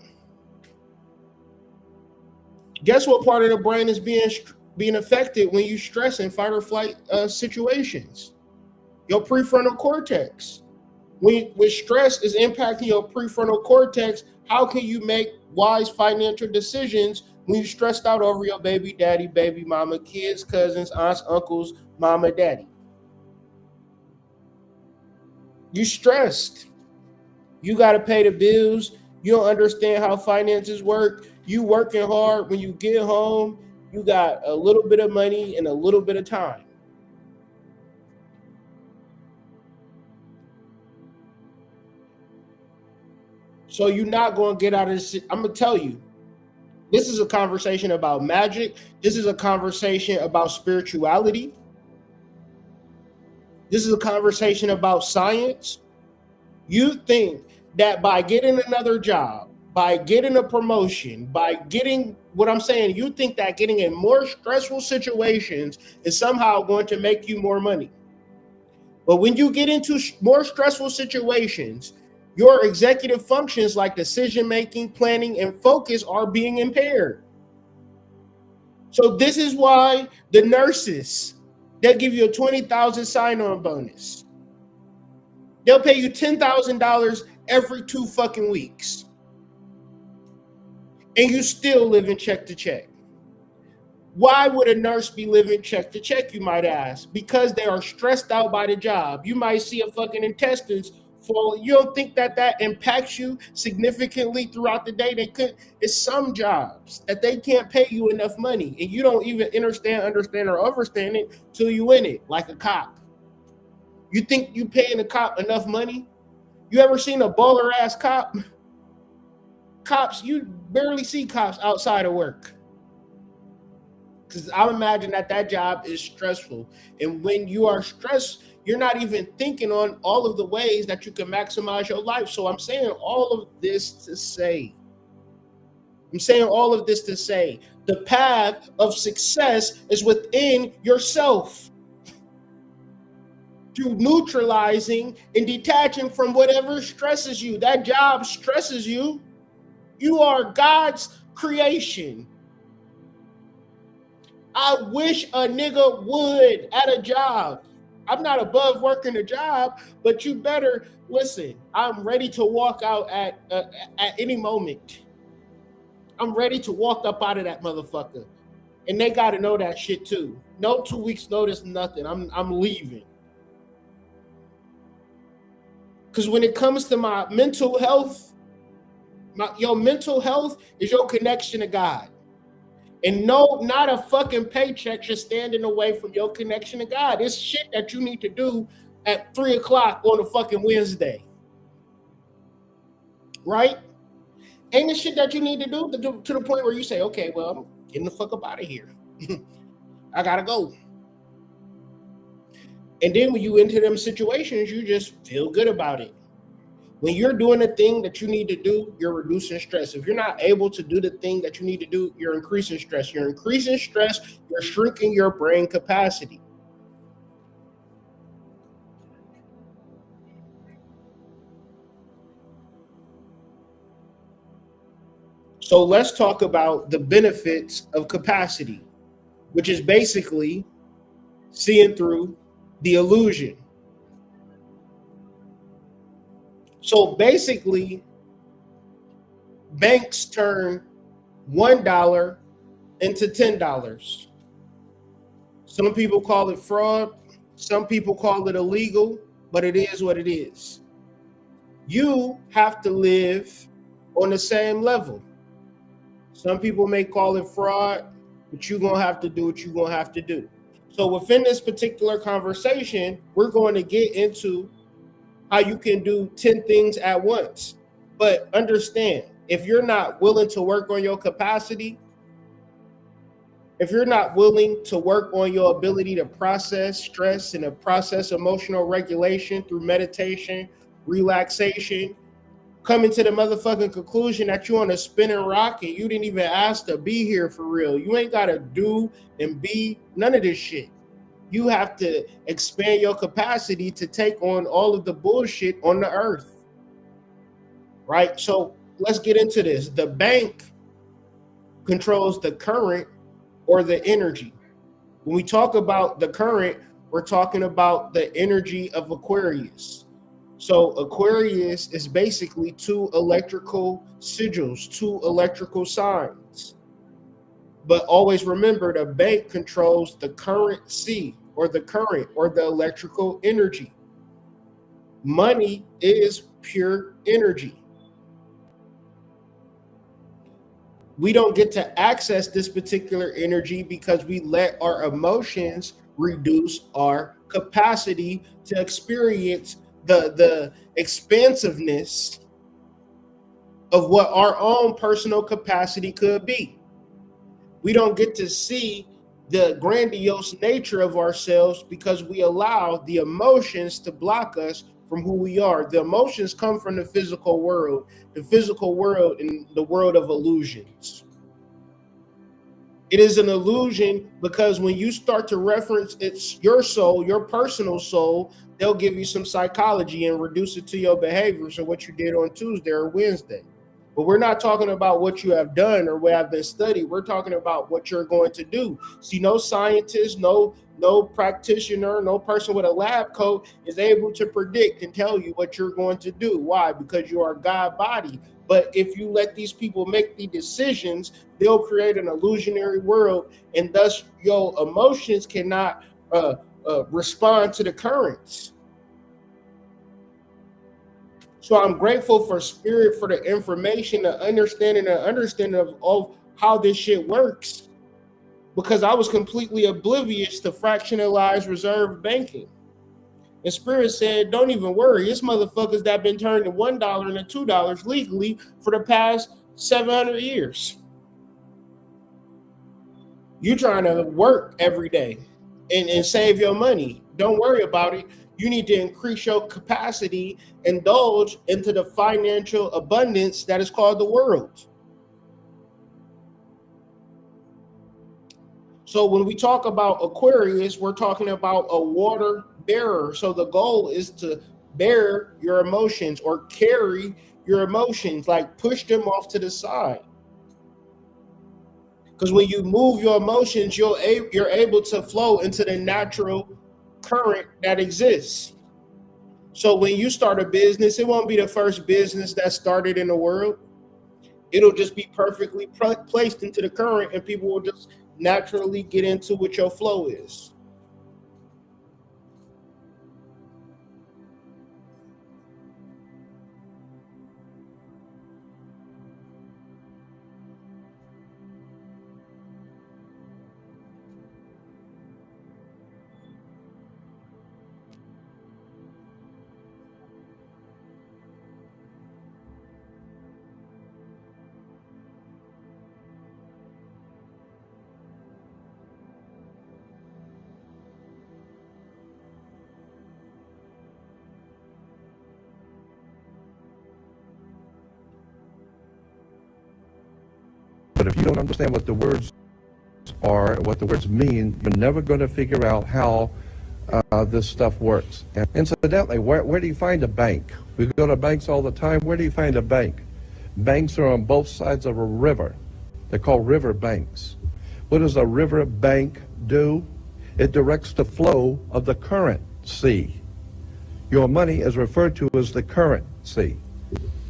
Guess what part of the brain is being affected when you stress in fight or flight situations? Your prefrontal cortex. When stress is impacting your prefrontal cortex, how can you make wise financial decisions when you're stressed out over your baby daddy, baby mama, kids, cousins, aunts, uncles, mama, daddy? You stressed. You got to pay the bills. You don't understand how finances work. You working hard. When you get home, you got a little bit of money and a little bit of time. So you're not going to get out of this. I'm going to tell you, this is a conversation about magic. This is a conversation about spirituality. This is a conversation about science. You think that by getting another job, by getting a promotion, by getting what I'm saying, you think that getting in more stressful situations is somehow going to make you more money. But when you get into more stressful situations, your executive functions like decision making, planning, and focus are being impaired. So this is why the nurses, they'll give you a $20,000 sign-on bonus. They'll pay you $10,000 every 2 fucking weeks. And you still living check to check. Why would a nurse be living check to check, you might ask? Because they are stressed out by the job. You might see a fucking intestines fall. You don't think that impacts you significantly throughout the day? It's some jobs that they can't pay you enough money. And you don't even understand or understand it till you in it, like a cop. You think you paying a cop enough money? You ever seen a baller ass cop? Cops, you barely see cops outside of work. Because I imagine that job is stressful. And when you are stressed, you're not even thinking on all of the ways that you can maximize your life. So I'm saying all of this to say, the path of success is within yourself. Through neutralizing and detaching from whatever stresses you. That job stresses you. You are God's creation. I wish a nigga would at a job. I'm not above working a job, but you better listen. I'm ready to walk out at any moment. I'm ready to walk up out of that motherfucker. And they got to know that shit too. No 2 weeks notice, nothing. I'm leaving. Because when it comes to my mental health, your mental health is your connection to God. And no, not a fucking paycheck should stand in the way from your connection to God. It's shit that you need to do at 3 o'clock on a fucking Wednesday. Right? Ain't the shit that you need to do to the point where you say, okay, well, I'm getting the fuck up out of here. I gotta go. And then when you into them situations, you just feel good about it. When you're doing the thing that you need to do, you're reducing stress. If you're not able to do the thing that you need to do, you're increasing stress. You're increasing stress, you're shrinking your brain capacity. So let's talk about the benefits of capacity, which is basically seeing through the illusion. So basically, banks turn $1 into $10. Some people call it fraud, some people call it illegal, but it is what it is. You have to live on the same level. Some people may call it fraud, but you're going to have to do what you're going to have to do. So within this particular conversation, we're going to get into how you can do 10 things at once. But understand, if you're not willing to work on your capacity, if you're not willing to work on your ability to process stress and to process emotional regulation through meditation, relaxation, coming to the motherfucking conclusion that you're on a spinning rock and you didn't even ask to be here for real. You ain't got to do and be none of this shit. You have to expand your capacity to take on all of the bullshit on the earth. Right? So let's get into this. The bank controls the current or the energy. When we talk about the current, we're talking about the energy of Aquarius. So Aquarius is basically two electrical sigils, two electrical signs. But always remember, the bank controls the currency or the current or the electrical energy. Money is pure energy. We don't get to access this particular energy because we let our emotions reduce our capacity to experience the expansiveness of what our own personal capacity could be. We don't get to see the grandiose nature of ourselves because we allow the emotions to block us from who we are. The emotions come from the physical world and the world of illusions. It is an illusion because when you start to reference it's your soul, your personal soul, they'll give you some psychology and reduce it to your behaviors or what you did on Tuesday or Wednesday. But we're not talking about what you have done or what have been studied. We're talking about what you're going to do. See, no scientist, no practitioner, no person with a lab coat is able to predict and tell you what you're going to do. Why? Because you are God body. But if you let these people make the decisions, they'll create an illusionary world, and thus your emotions cannot respond to the currents. So I'm grateful for spirit, for the information, the understanding of how this shit works, because I was completely oblivious to fractionalized reserve banking. And spirit said, don't even worry. It's motherfuckers that been turned to $1 and $2 legally for the past 700 years. You trying to work every day and save your money. Don't worry about it. You need to increase your capacity, indulge into the financial abundance that is called the world. So when we talk about Aquarius, we're talking about a water bearer. So the goal is to bear your emotions or carry your emotions, like push them off to the side. Because when you move your emotions, you're able to flow into the natural current that exists. So when you start a business, it won't be the first business that started in the world. It'll just be perfectly placed into the current, and people will just naturally get into what your flow is. But if you don't understand what the words are, what the words mean, you're never going to figure out how this stuff works. And incidentally, where do you find a bank? We go to banks all the time. Where do you find a bank? Banks are on both sides of a river. They're called river banks. What does a river bank do? It directs the flow of the currency. Your money is referred to as the currency.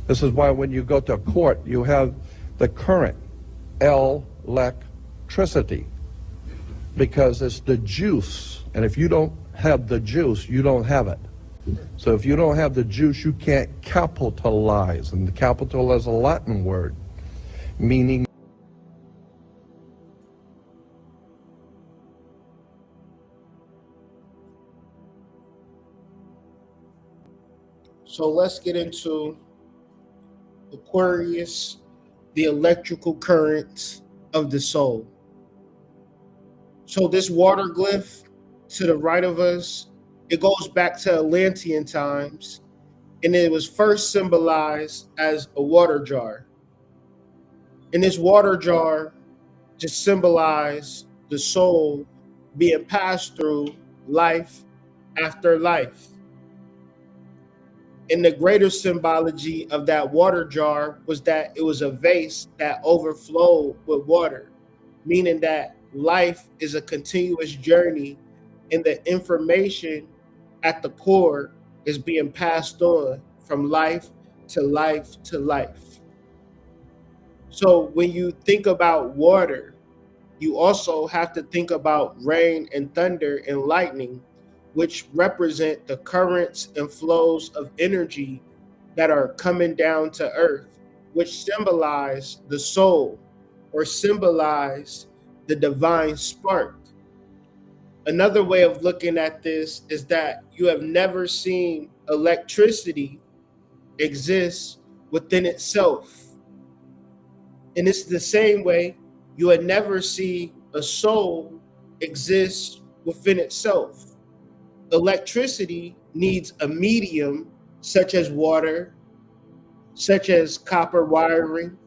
This is why when you go to court, you have the current, electricity, because it's the juice. And if you don't have the juice, you don't have it. So if you don't have the juice, you can't capitalize. And the capital is a Latin word, meaning So let's get into Aquarius, the electrical currents of the soul. So this water glyph to the right of us, it goes back to Atlantean times, and it was first symbolized as a water jar. And this water jar just symbolized the soul being passed through life after life. And the greater symbology of that water jar was that it was a vase that overflowed with water, meaning that life is a continuous journey and the information at the core is being passed on from life to life to life. So when you think about water, you also have to think about rain and thunder and lightning, which represent the currents and flows of energy that are coming down to earth, which symbolize the soul or symbolize the divine spark. Another way of looking at this is that you have never seen electricity exist within itself. And it's the same way you would never see a soul exist within itself. Electricity needs a medium such as water, such as copper wiring.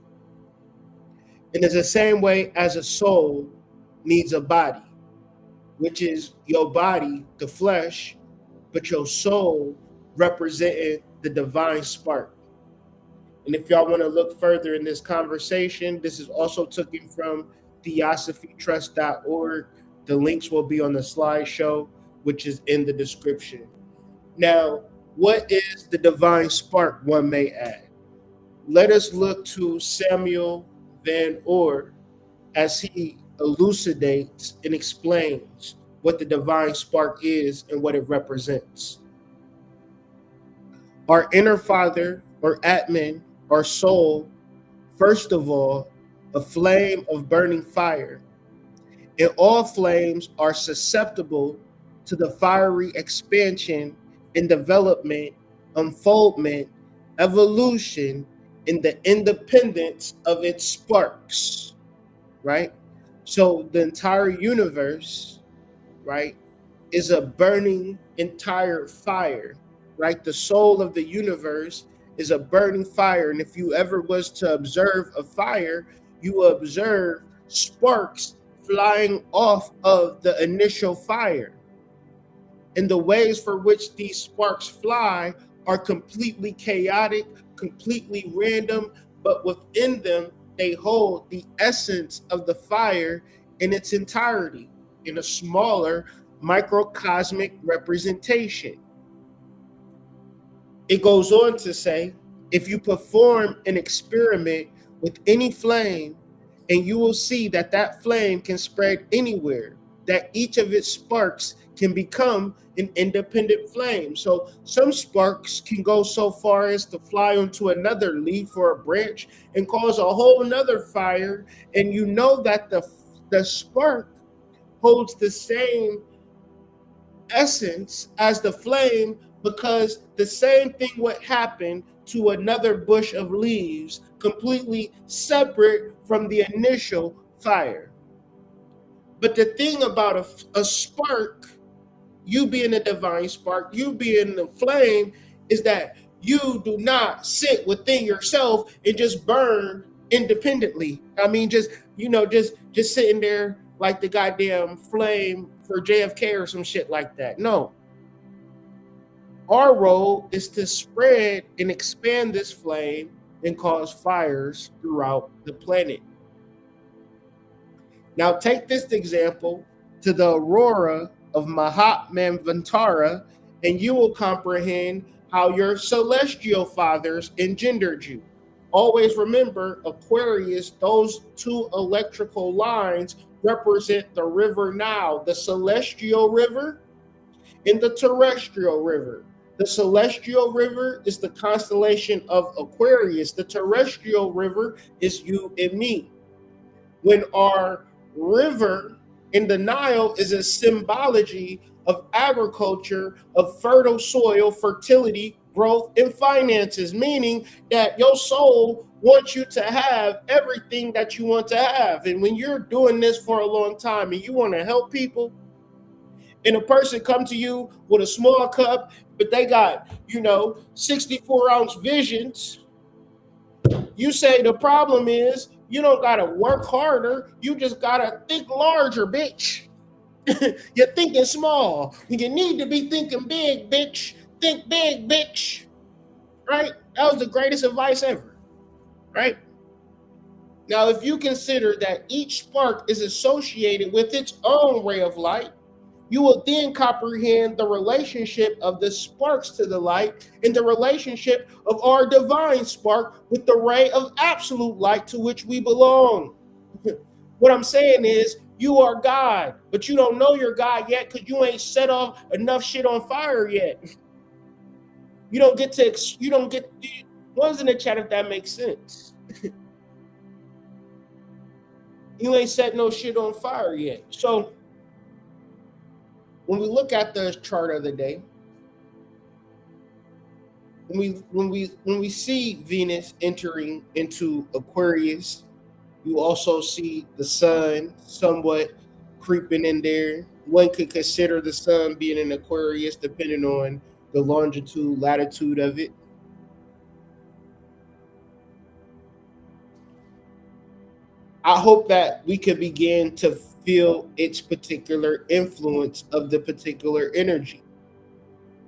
And it's the same way as a soul needs a body, which is your body, the flesh, but your soul representing the divine spark. And if y'all want to look further in this conversation, this is also taken from theosophytrust.org. The links will be on the slideshow, which is in the description. Now, what is the divine spark, one may add? Let us look to Samuel Van Oor as he elucidates and explains what the divine spark is and what it represents. Our inner father, or Atman, our soul, first of all, a flame of burning fire. And all flames are susceptible to the fiery expansion and development, unfoldment, evolution, and the independence of its sparks, right? So the entire universe, right, is a burning entire fire, right? The soul of the universe is a burning fire. And if you ever was to observe a fire, you will observe sparks flying off of the initial fire. And the ways for which these sparks fly are completely chaotic, completely random, but within them, they hold the essence of the fire in its entirety, in a smaller microcosmic representation. It goes on to say, if you perform an experiment with any flame, and you will see that that flame can spread anywhere, that each of its sparks can become an independent flame. So some sparks can go so far as to fly onto another leaf or a branch and cause a whole nother fire. And you know that the spark holds the same essence as the flame, because the same thing would happen to another bush of leaves, completely separate from the initial fire. But the thing about a spark, you being a divine spark, you being the flame, is that you do not sit within yourself and just burn independently. I mean, just just sitting there like the goddamn flame for JFK or some shit like that. No. Our role is to spread and expand this flame and cause fires throughout the planet. Now take this example to the aurora of Mahat Manvantara, and you will comprehend how your celestial fathers engendered you. Always remember, Aquarius, those two electrical lines represent the river Nile, the celestial river and the terrestrial river. The celestial river is the constellation of Aquarius. The terrestrial river is you and me. When our river in the Nile is a symbology of agriculture, of fertile soil, fertility, growth, and finances, meaning that your soul wants you to have everything that you want to have. And when you're doing this for a long time and you want to help people, and a person come to you with a small cup, but they got, 64-ounce visions, you say the problem is you don't got to work harder. You just got to think larger, bitch. You're thinking small. You need to be thinking big, bitch. Think big, bitch. Right? That was the greatest advice ever. Right? Now, if you consider that each spark is associated with its own ray of light, you will then comprehend the relationship of the sparks to the light and the relationship of our divine spark with the ray of absolute light to which we belong. What I'm saying is, you are God, but you don't know you're God yet because you ain't set off enough shit on fire yet. One's in the chat if that makes sense. You ain't set no shit on fire yet. So, when we look at the chart of the day, when we see Venus entering into Aquarius, you also see the sun somewhat creeping in there. One could consider the sun being in Aquarius depending on the longitude, latitude of it. I hope that we could begin to feel its particular influence of the particular energy,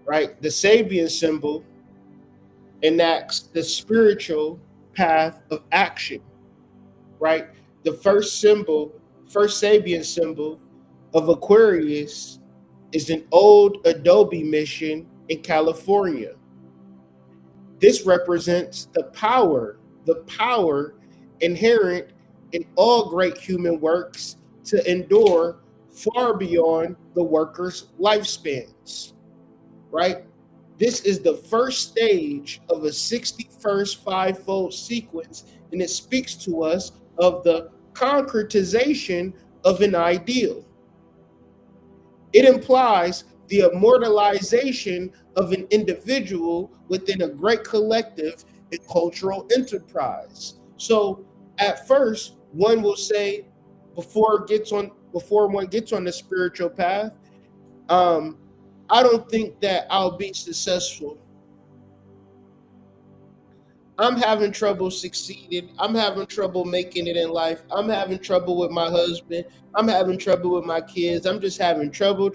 right? The Sabian symbol enacts the spiritual path of action, right? The first Sabian symbol of Aquarius is an old Adobe mission in California. This represents the power inherent in all great human works to endure far beyond the worker's lifespans, right? This is the first stage of a 61st fivefold sequence, and it speaks to us of the concretization of an ideal. It implies the immortalization of an individual within a great collective and cultural enterprise. So at first, one will say, before one gets on the spiritual path, I don't think that I'll be successful. I'm having trouble succeeding. I'm having trouble making it in life. I'm having trouble with my husband. I'm having trouble with my kids. I'm just having trouble.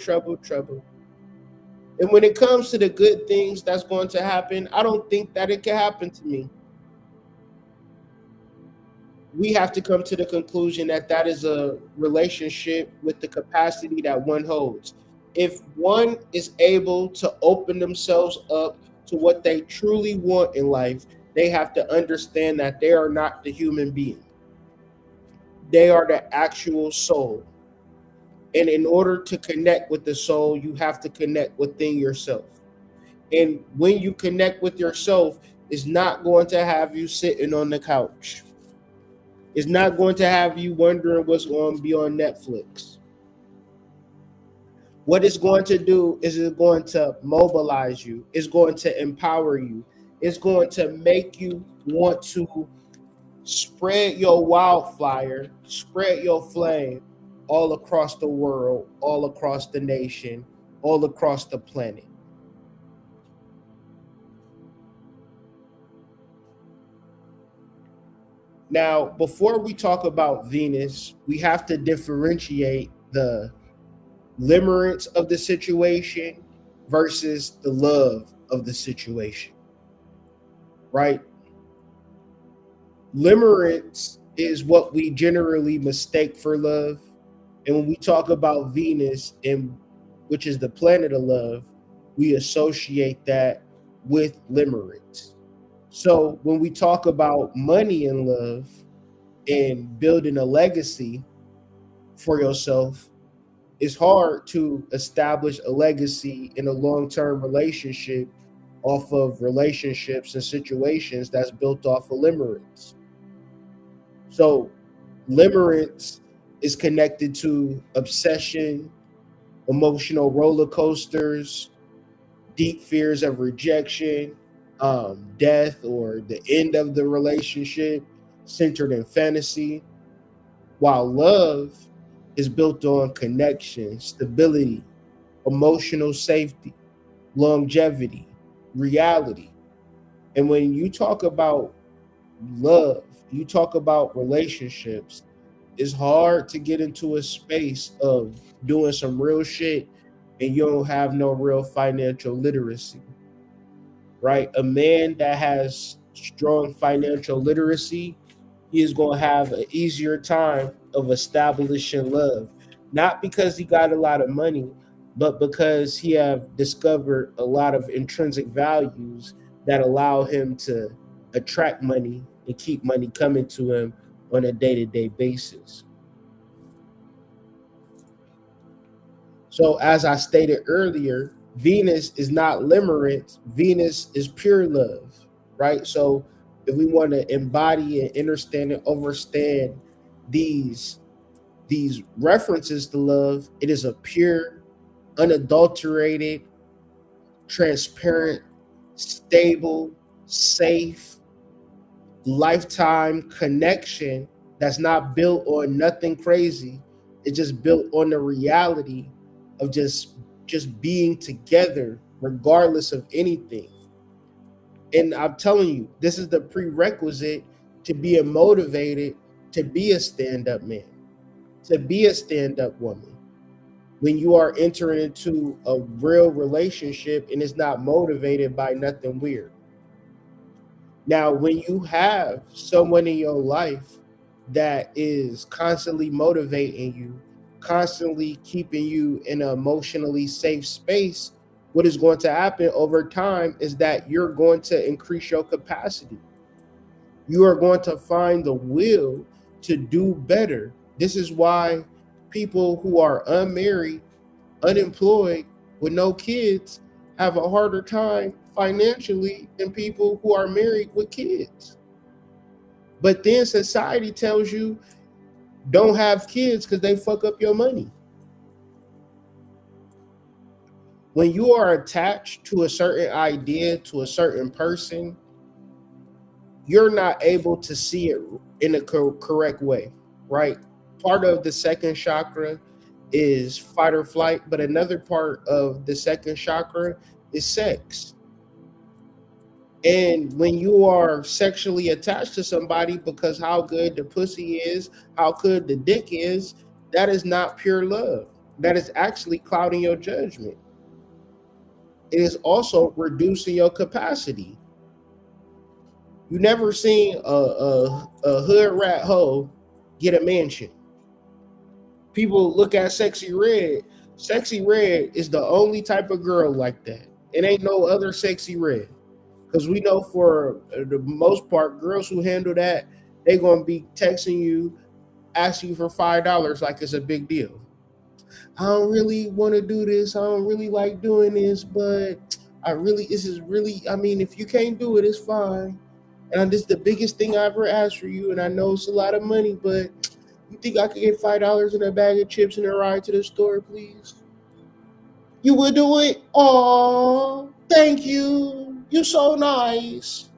And when it comes to the good things that's going to happen, I don't think that it can happen to me. We have to come to the conclusion that that is a relationship with the capacity that one holds. If one is able to open themselves up to what they truly want in life, they have to understand that they are not the human being. They are the actual soul. And in order to connect with the soul, you have to connect within yourself. And when you connect with yourself, it's not going to have you sitting on the couch. It's not going to have you wondering what's going to be on Netflix. What it's going to do is it's going to mobilize you. It's going to empower you. It's going to make you want to spread your wildfire, spread your flame all across the world, all across the nation, all across the planet. Now, before we talk about Venus, we have to differentiate the limerence of the situation versus the love of the situation, right? Limerence is what we generally mistake for love. And when we talk about Venus, and which is the planet of love, we associate that with limerence. So when we talk about money and love and building a legacy for yourself, it's hard to establish a legacy in a long-term relationship off of relationships and situations that's built off of limerence. So limerence is connected to obsession, emotional roller coasters, deep fears of rejection, death, or the end of the relationship, centered in fantasy, while love is built on connection, stability, emotional safety, longevity, reality. And when you talk about love, you talk about relationships, it's hard to get into a space of doing some real shit and you don't have no real financial literacy, right? A man that has strong financial literacy, he is going to have an easier time of establishing love, not because he got a lot of money, but because he have discovered a lot of intrinsic values that allow him to attract money and keep money coming to him on a day-to-day basis. So as I stated earlier, Venus is not limerence. Venus is pure love, right? So if we want to embody and understand and understand these references to love, it is a pure, unadulterated, transparent, stable, safe, lifetime connection that's not built on nothing crazy. It's just built on the reality of just being together regardless of anything. And I'm telling you, this is the prerequisite to being motivated to be a stand-up man, to be a stand-up woman. When you are entering into a real relationship and it's not motivated by nothing weird. Now, when you have someone in your life that is constantly motivating you, constantly keeping you in an emotionally safe space, what is going to happen over time is that you're going to increase your capacity. You are going to find the will to do better. This is why people who are unmarried, unemployed, with no kids have a harder time financially than people who are married with kids. But then society tells you don't have kids because they fuck up your money. When you are attached to a certain idea, to a certain person, you're not able to see it in a correct way, right? Part of the second chakra is fight or flight, but another part of the second chakra is sex. And when you are sexually attached to somebody because how good the pussy is, how good the dick is, that is not pure love. That is actually clouding your judgment. It is also reducing your capacity. You never seen a hood rat hoe get a mansion. People look at Sexy Red. Sexy Red is the only type of girl like that. It ain't no other Sexy Red. Because we know for the most part, girls who handle that, they're going to be texting you, asking you for $5 like it's a big deal. I don't really want to do this. I don't really like doing this, but this is really, I mean, if you can't do it, it's fine. And this is the biggest thing I ever asked for you. And I know it's a lot of money, but you think I could get $5 in a bag of chips and a ride to the store, please? You would do it? Oh, thank you. You're so nice.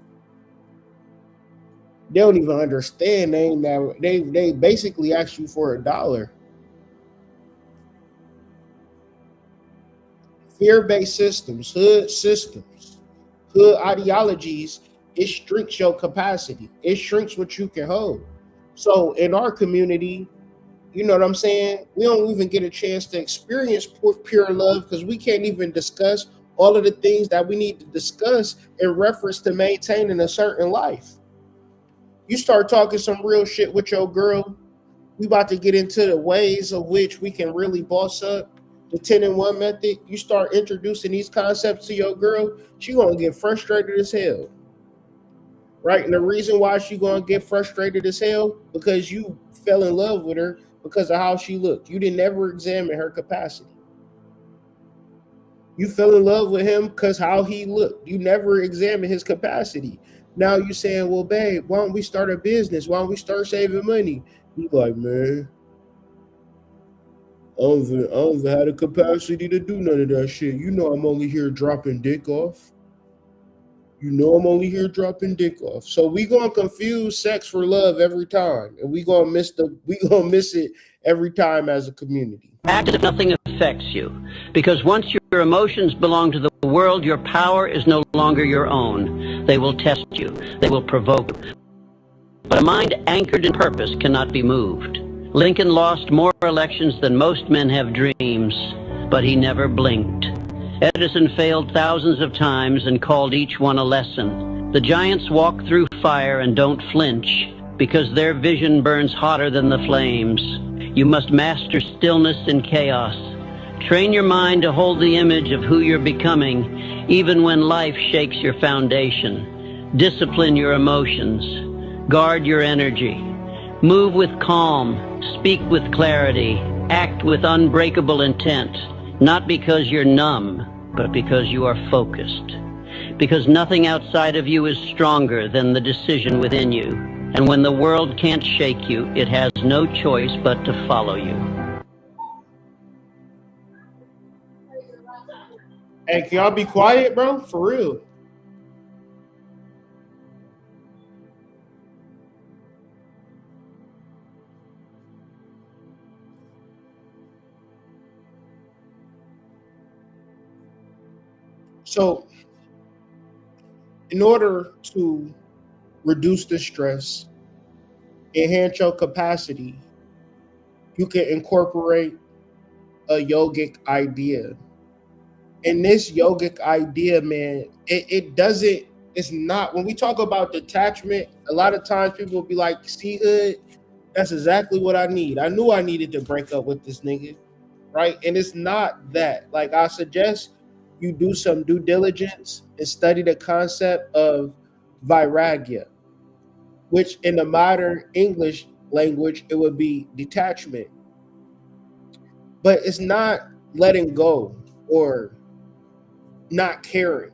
They don't even understand. They basically ask you for $1. Fear-based systems, hood ideologies it shrinks your capacity. It shrinks what you can hold. So in our community, you know what I'm saying? We don't even get a chance to experience pure love because we can't even discuss all of the things that we need to discuss in reference to maintaining a certain life. You start talking some real shit with your girl, we about to get into the ways of which we can really boss up the 10 and 1 method. You start introducing these concepts to your girl, she gonna get frustrated as hell. Right? And the reason why she gonna get frustrated as hell, because you fell in love with her because of how she looked. You didn't ever examine her capacity. You fell in love with him because how he looked. You never examined his capacity. Now you saying, well, babe, why don't we start a business? Why don't we start saving money? You like, man, I don't even have the capacity to do none of that shit. You know I'm only here dropping dick off. You know I'm only here dropping dick off. So we gonna confuse sex for love every time, and we gonna miss it every time as a community. Act as if nothing affects you, because once your emotions belong to the world, your power is no longer your own. They will test you. They will provoke you. But a mind anchored in purpose cannot be moved. Lincoln lost more elections than most men have dreams, but he never blinked. Edison failed thousands of times and called each one a lesson. The giants walk through fire and don't flinch because their vision burns hotter than the flames. You must master stillness in chaos. Train your mind to hold the image of who you're becoming, even when life shakes your foundation. Discipline your emotions. Guard your energy. Move with calm. Speak with clarity. Act with unbreakable intent. Not because you're numb, but because you are focused. Because nothing outside of you is stronger than the decision within you. And when the world can't shake you, it has no choice but to follow you. Hey, can y'all be quiet, bro? For real. So, in order to reduce the stress, enhance your capacity, you can incorporate a yogic idea. And this yogic idea, man, it's not, when we talk about detachment, a lot of times people will be like, see, Hood, that's exactly what I need. I knew I needed to break up with this nigga, right? And it's not that. Like, I suggest you do some due diligence and study the concept of Vairagya, which in the modern English language, it would be detachment. But it's not letting go or not caring.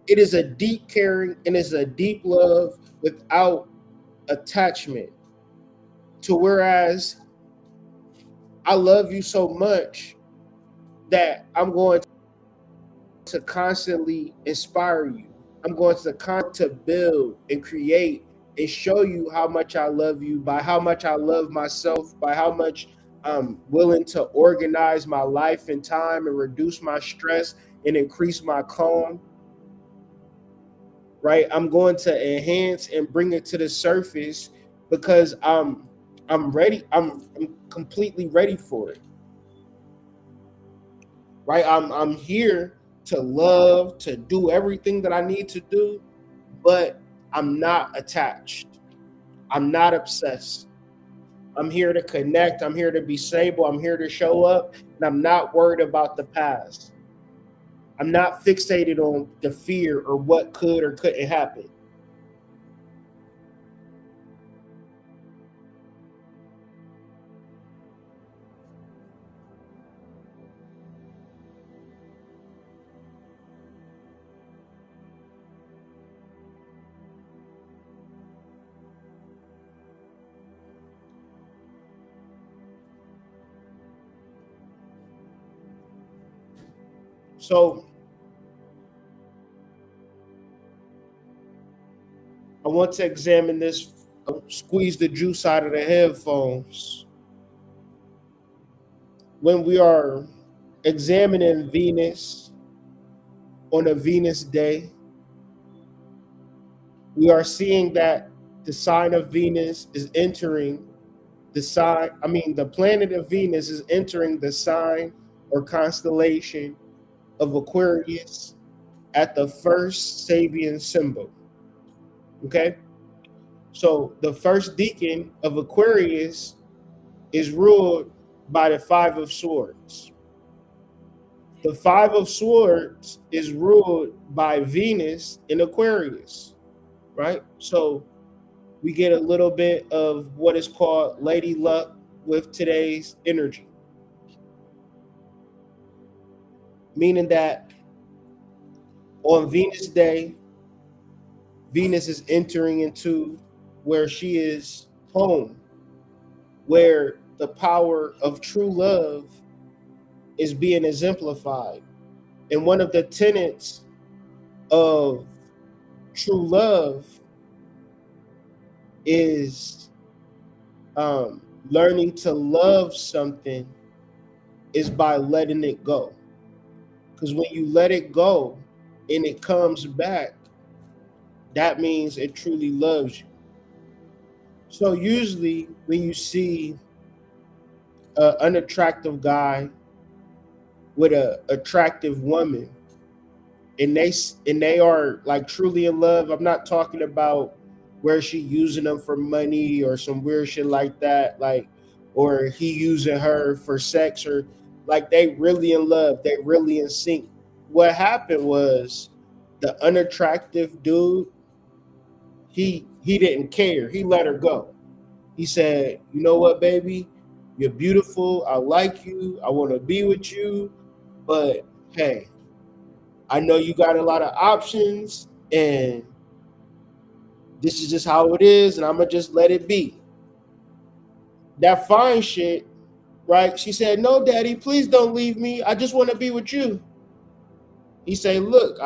It is a deep caring and it's a deep love without attachment. To whereas I love you so much that I'm going to constantly inspire you. I'm going to build and create and show you how much I love you, by how much I love myself, by how much I'm willing to organize my life and time and reduce my stress and increase my calm. Right? I'm going to enhance and bring it to the surface because I'm ready. I'm completely ready for it. Right? I'm here to love, to do everything that I need to do, but I'm not attached. I'm not obsessed. I'm here to connect. I'm here to be stable. I'm here to show up, and I'm not worried about the past. I'm not fixated on the fear or what could or couldn't happen. So I want to examine this, squeeze the juice out of the headphones. When we are examining Venus on a Venus day, we are seeing that the sign of Venus is entering the planet of Venus is entering the sign or constellation of Aquarius at the first Sabian symbol. Okay? So the first decan of Aquarius is ruled by the Five of Swords. The Five of Swords is ruled by Venus in Aquarius, right? So we get a little bit of what is called Lady Luck with today's energy. Meaning that on Venus Day, Venus is entering into where she is home, where the power of true love is being exemplified. And one of the tenets of true love is learning to love something is by letting it go. Because when you let it go and it comes back, that means it truly loves you. So usually when you see an unattractive guy with an attractive woman, and they are like truly in love, I'm not talking about where she using them for money or some weird shit like that, like, or he using her for sex, or like they really in love, they really in sync. What happened was the unattractive dude, he didn't care. He let her go. He said, you know what, baby? You're beautiful. I like you. I want to be with you. But hey, I know you got a lot of options, and this is just how it is, and I'm going to just let it be. That fine shit, right? She said, no, daddy, please don't leave me. I just want to be with you. He said, look,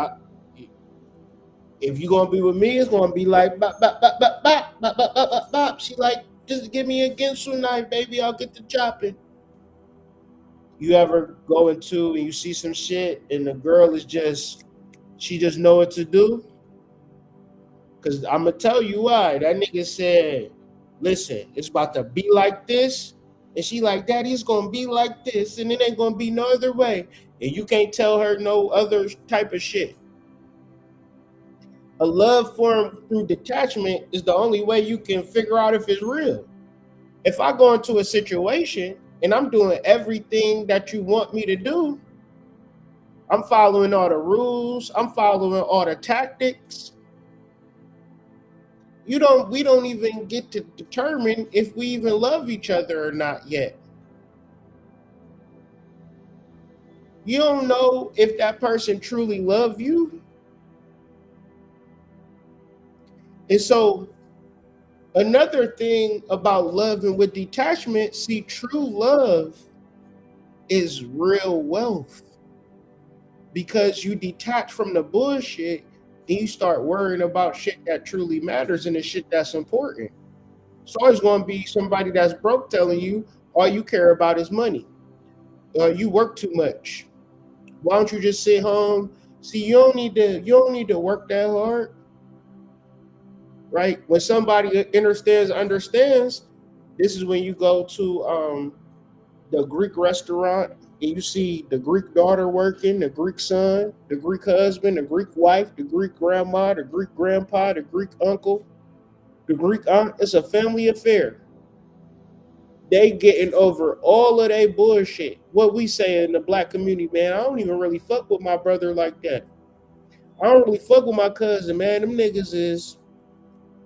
if you're going to be with me, it's going to be like, bop, bop, bop, bop, bop, bop, bop, bop, bop, bop. She like, just give me a Ginsu knife, baby. I'll get to chopping. You ever go into and you see some shit and the girl is just, she just know what to do? Because I'm going to tell you why. That nigga said, listen, it's about to be like this. And she like, daddy, it's going to be like this. And it ain't going to be no other way. And you can't tell her no other type of shit. A love formed through detachment is the only way you can figure out if it's real. If I go into a situation and I'm doing everything that you want me to do, I'm following all the rules, I'm following all the tactics, we don't even get to determine if we even love each other or not yet. You don't know if that person truly loves you. And so another thing about love and with detachment, see, true love is real wealth, because you detach from the bullshit and you start worrying about shit that truly matters and the shit that's important. It's always going to be somebody that's broke telling you all you care about is money. You work too much. Why don't you just sit home? See, you don't need to work that hard. Right? When somebody understands, this is when you go to the Greek restaurant and you see the Greek daughter working, the Greek son, the Greek husband, the Greek wife, the Greek grandma, the Greek grandpa, the Greek uncle, the Greek aunt. It's a family affair. They getting over all of their bullshit. What we say in the black community, man, I don't even really fuck with my brother like that. I don't really fuck with my cousin, man. Them niggas is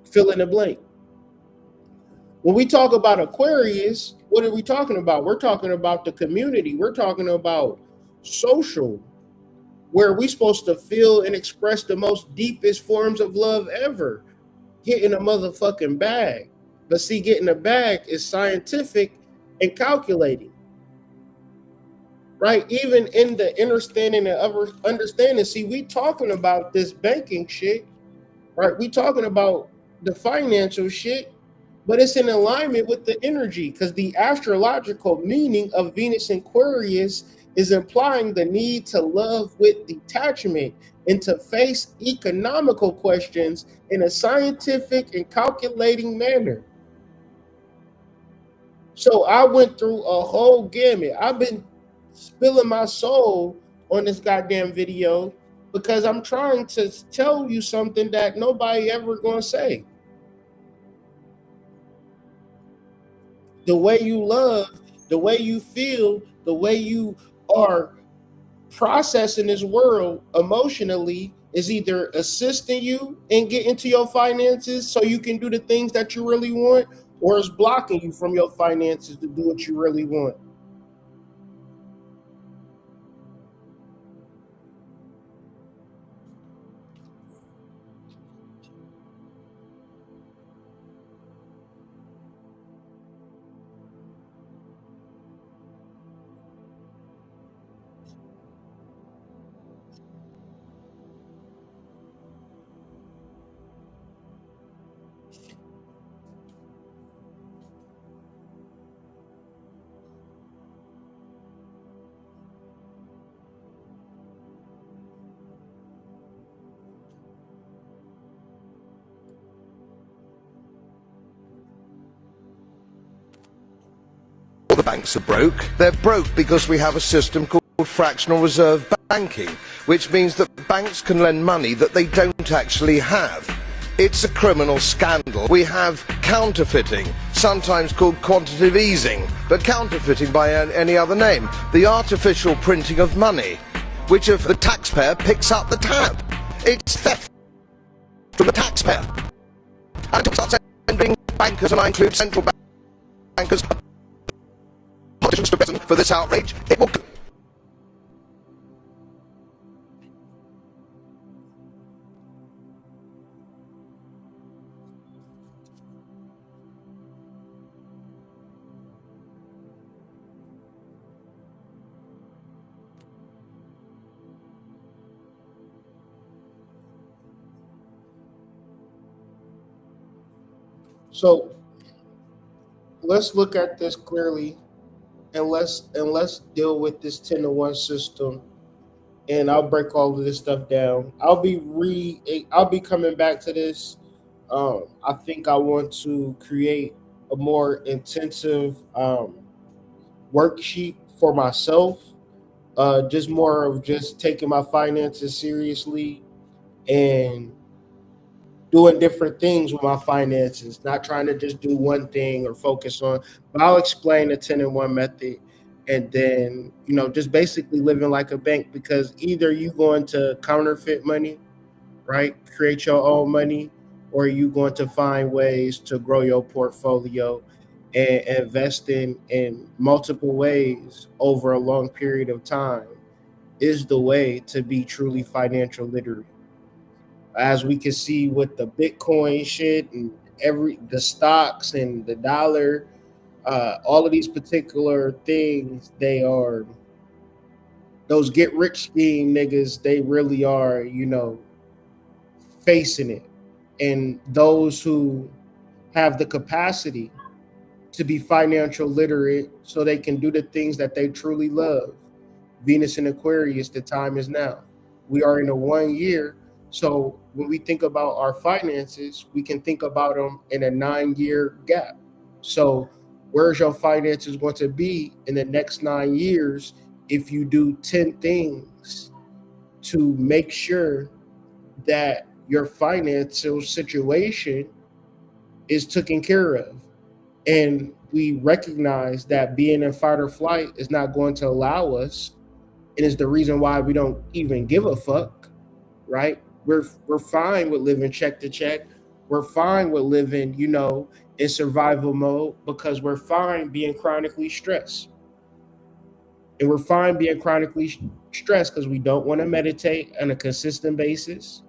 fill in the blank. When we talk about Aquarius, what are we talking about? We're talking about the community. We're talking about social, where we're supposed to feel and express the most deepest forms of love ever. Getting a motherfucking bag. But see, getting a bag is scientific and calculating. Right? Even in the understanding and understanding, see, we talking about this banking shit, right? We talking about the financial shit, but it's in alignment with the energy, because the astrological meaning of Venus in Aquarius is implying the need to love with detachment and to face economical questions in a scientific and calculating manner. So I went through a whole gamut. I've been spilling my soul on this goddamn video because I'm trying to tell you something that nobody ever gonna say. The way you love, the way you feel, the way you are processing this world emotionally is either assisting you in getting to your finances so you can do the things that you really want, or it's blocking you from your finances to do what you really want. The banks are broke. They're broke because we have a system called fractional reserve banking, which means that banks can lend money that they don't actually have. It's a criminal scandal. We have counterfeiting, sometimes called quantitative easing, but counterfeiting by any other name. The artificial printing of money, which if the taxpayer picks up the tab. It's theft from the taxpayer. And to start sending bankers, and I include central bankers, politicians to prison for this outrage, it will... So let's look at this clearly, and let's deal with this 10-to-1 system, and I'll break all of this stuff down. I'll be coming back to this. I think I want to create a more intensive worksheet for myself, just more of just taking my finances seriously and doing different things with my finances, not trying to just do one thing or focus on. But I'll explain the 10-in-1 method, and then just basically living like a bank, because either you going to counterfeit money, right? Create your own money, or you going to find ways to grow your portfolio and invest in multiple ways over a long period of time is the way to be truly financial literate. As we can see with the Bitcoin shit and the stocks and the dollar, all of these particular things, they are those get rich scheme niggas. They really are, facing it. And those who have the capacity to be financial literate so they can do the things that they truly love. Venus and Aquarius, the time is now. We are in a 1 year. So when we think about our finances, we can think about them in a 9-year gap. So where's your finances going to be in the next 9 years if you do 10 things to make sure that your financial situation is taken care of? And we recognize that being in fight or flight is not going to allow us, and is the reason why we don't even give a fuck, right? We're fine with living check to check. We're fine with living, in survival mode, because we're fine being chronically stressed. And we're fine being chronically stressed because we don't want to meditate on a consistent basis.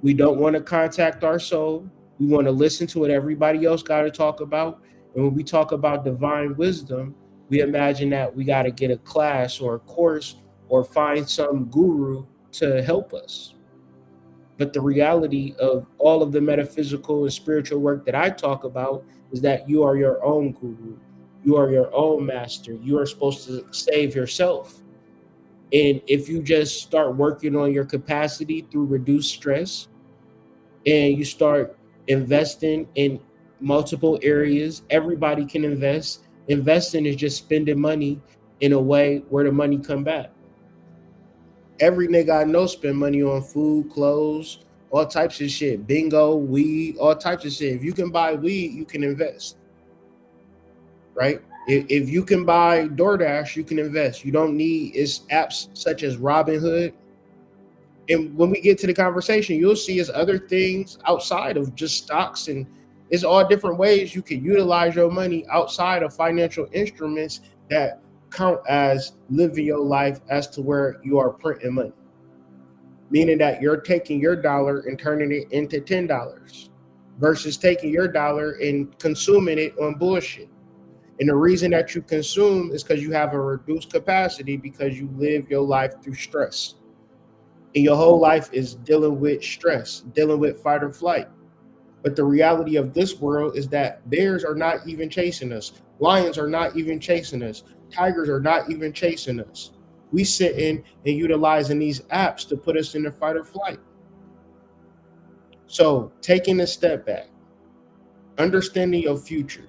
We don't want to contact our soul. We want to listen to what everybody else got to talk about. And when we talk about divine wisdom, we imagine that we got to get a class or a course or find some guru to help us. But the reality of all of the metaphysical and spiritual work that I talk about is that you are your own guru. You are your own master. You are supposed to save yourself. And if you just start working on your capacity through reduced stress, and you start investing in multiple areas, everybody can invest. Investing is just spending money in a way where the money come back. Every nigga I know spend money on food, clothes, all types of shit, bingo, weed, all types of shit. If you can buy weed, you can invest, right? If you can buy DoorDash, you can invest. You don't need it's apps such as Robinhood. And when we get to the conversation, you'll see it's other things outside of just stocks, and it's all different ways you can utilize your money outside of financial instruments that count as living your life as to where you are printing money. Meaning that you're taking your dollar and turning it into $10 versus taking your dollar and consuming it on bullshit. And the reason that you consume is because you have a reduced capacity because you live your life through stress. And your whole life is dealing with stress, dealing with fight or flight. But the reality of this world is that bears are not even chasing us. Lions are not even chasing us. Tigers are not even chasing us. We sitting and utilizing these apps to put us in the fight or flight. So taking a step back, understanding your future,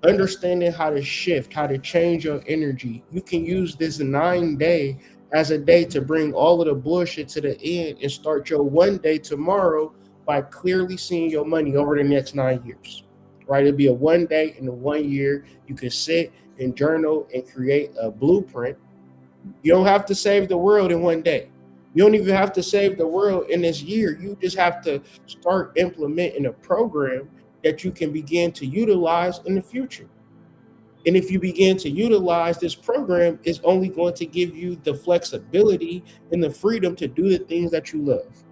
understanding how to shift, how to change your energy. You can use this 9-day as a day to bring all of the bullshit to the end and start your one day tomorrow by clearly seeing your money over the next 9 years, right? It'll be a one day in the 1 year. You can sit and journal and create a blueprint. You don't have to save the world in one day. You don't even have to save the world in this year. You just have to start implementing a program that you can begin to utilize in the future. And if you begin to utilize this program, it's only going to give you the flexibility and the freedom to do the things that you love.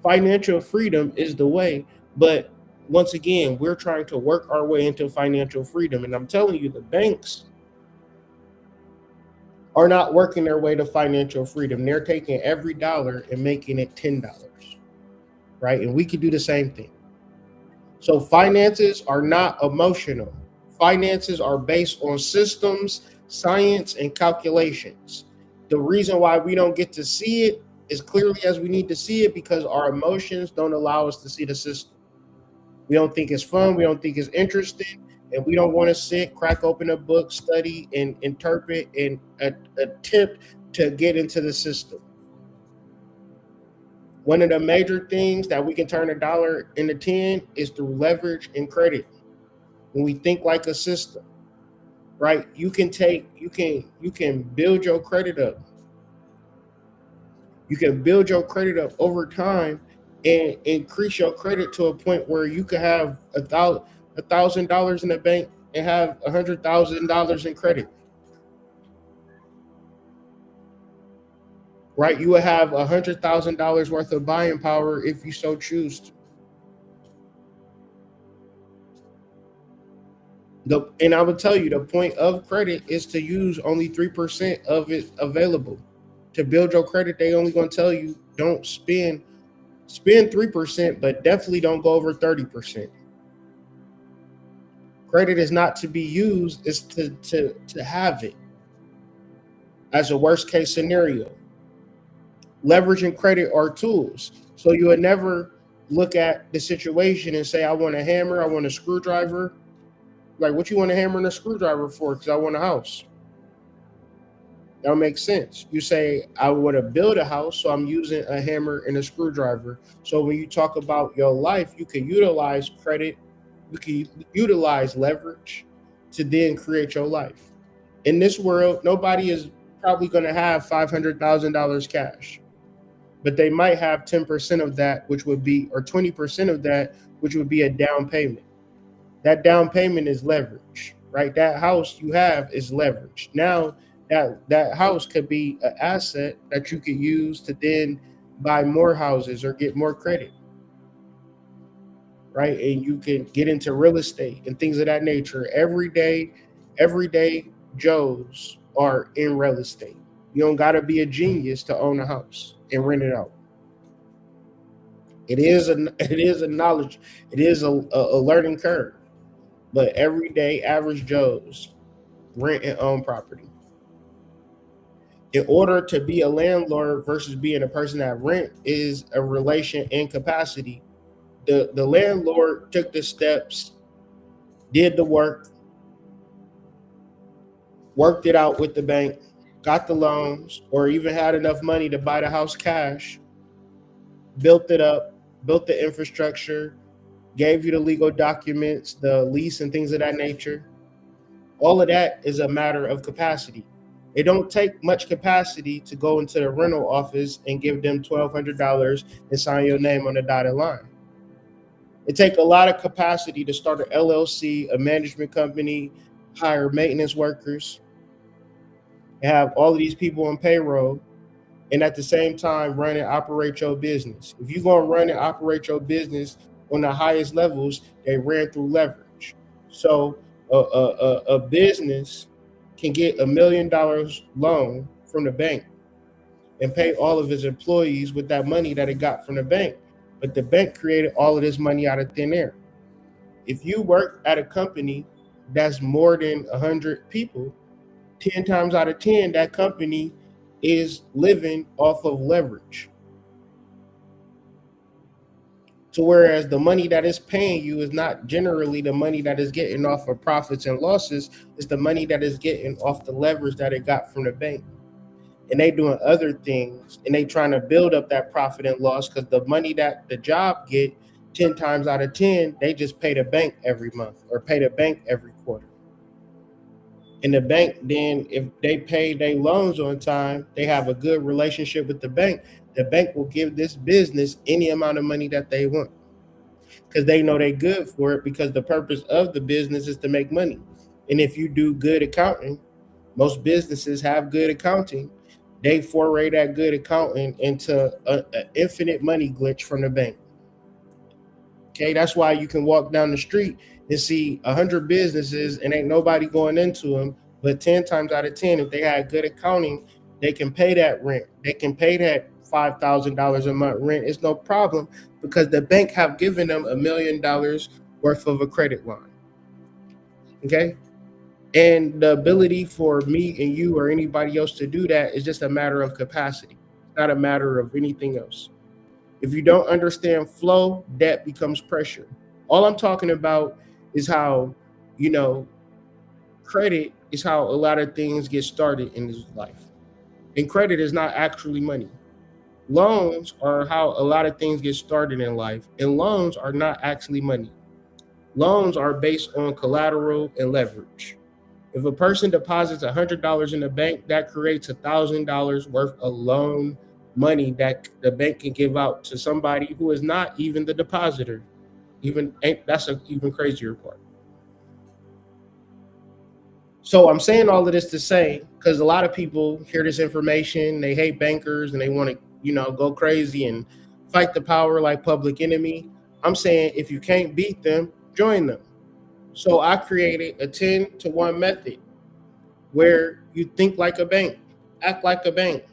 Financial freedom is the way, but once again, we're trying to work our way into financial freedom. And I'm telling you, the banks are not working their way to financial freedom. They're taking every dollar and making it $10, right? And we can do the same thing. So finances are not emotional. Finances are based on systems, science, and calculations. The reason why we don't get to see it as clearly as we need to see it because our emotions don't allow us to see the system. We don't think it's fun. We don't think it's interesting. And we don't want to sit, crack open a book, study, and interpret and attempt to get into the system. One of the major things that we can turn a dollar into 10 is through leverage and credit. When we think like a system, right? You can build your credit up. You can build your credit up over time and increase your credit to a point where you could have $1,000 in the bank and have $100,000 in credit. Right? You would have $100,000 worth of buying power if you so choose to. And I would tell you the point of credit is to use only 3% of it available. To build your credit, they only going to tell you don't spend 3%, but definitely don't go over 30%. Credit is not to be used, it's to have it as a worst case scenario. Leverage and credit are tools. So you would never look at the situation and say, I want a hammer, I want a screwdriver. Like, what you want a hammer and a screwdriver for? Because I want a house. That would make sense. You say, I want to build a house, so I'm using a hammer and a screwdriver. So when you talk about your life, you can utilize credit, you can utilize leverage to then create your life. In this world, nobody is probably going to have $500,000 cash, but they might have 10% of that, which would be, or 20% of that, which would be a down payment. That down payment is leverage, right? That house you have is leverage. Now that house could be an asset that you could use to then buy more houses or get more credit, right? And you can get into real estate and things of that nature. Everyday Joes are in real estate. You don't got to be a genius to own a house and rent it out. It is a knowledge. It is a learning curve. but everyday average Joes rent and own property. In order to be a landlord versus being a person that rent is a relation in capacity. The landlord took the steps, did the work, worked it out with the bank, got the loans, or even had enough money to buy the house cash, built it up, built the infrastructure, gave you the legal documents, the lease and things of that nature. All of that is a matter of capacity. It don't take much capacity to go into the rental office and give them $1,200 and sign your name on the dotted line. It takes a lot of capacity to start an LLC, a management company, hire maintenance workers, have all of these people on payroll, and at the same time run and operate your business. If you're going to run and operate your business on the highest levels, they ran through leverage. So a business can get $1 million loan from the bank and pay all of his employees with that money that it got from the bank. But the bank created all of this money out of thin air. If you work at a company that's more than 100 people, 10 times out of 10, that company is living off of leverage. So whereas the money that is paying you is not generally the money that is getting off of profits and losses, it's the money that is getting off the leverage that it got from the bank. And they doing other things, and they trying to build up that profit and loss, because the money that the job get, 10 times out of 10, they just pay the bank every month or pay the bank every quarter. And the bank then, if they pay their loans on time, they have a good relationship with the bank. The bank will give this business any amount of money that they want, because they know they're good for it, because the purpose of the business is to make money. And if you do good accounting, most businesses have good accounting, they foray that good accounting into an infinite money glitch from the bank. Okay, that's why you can walk down the street and see 100 businesses and ain't nobody going into them. But 10 times out of 10, if they had good accounting, they can pay that rent. They can pay that $5,000 a month rent. It's no problem, because the bank have given them $1 million worth of a credit line. Okay. And the ability for me and you or anybody else to do that is just a matter of capacity, not a matter of anything else. If you don't understand flow, debt becomes pressure. All I'm talking about is how, credit is how a lot of things get started in this life. And credit is not actually money. Loans are how a lot of things get started in life. And loans are not actually money. Loans are based on collateral and leverage. If a person deposits $100 in the bank, that creates $1,000 worth of loan money that the bank can give out to somebody who is not even the depositor. That's an even crazier part. So I'm saying all of this to say, because a lot of people hear this information, they hate bankers and they want to, go crazy and fight the power like Public Enemy. I'm saying if you can't beat them, join them. So I created a 10-to-1 method where you think like a bank, act like a bank.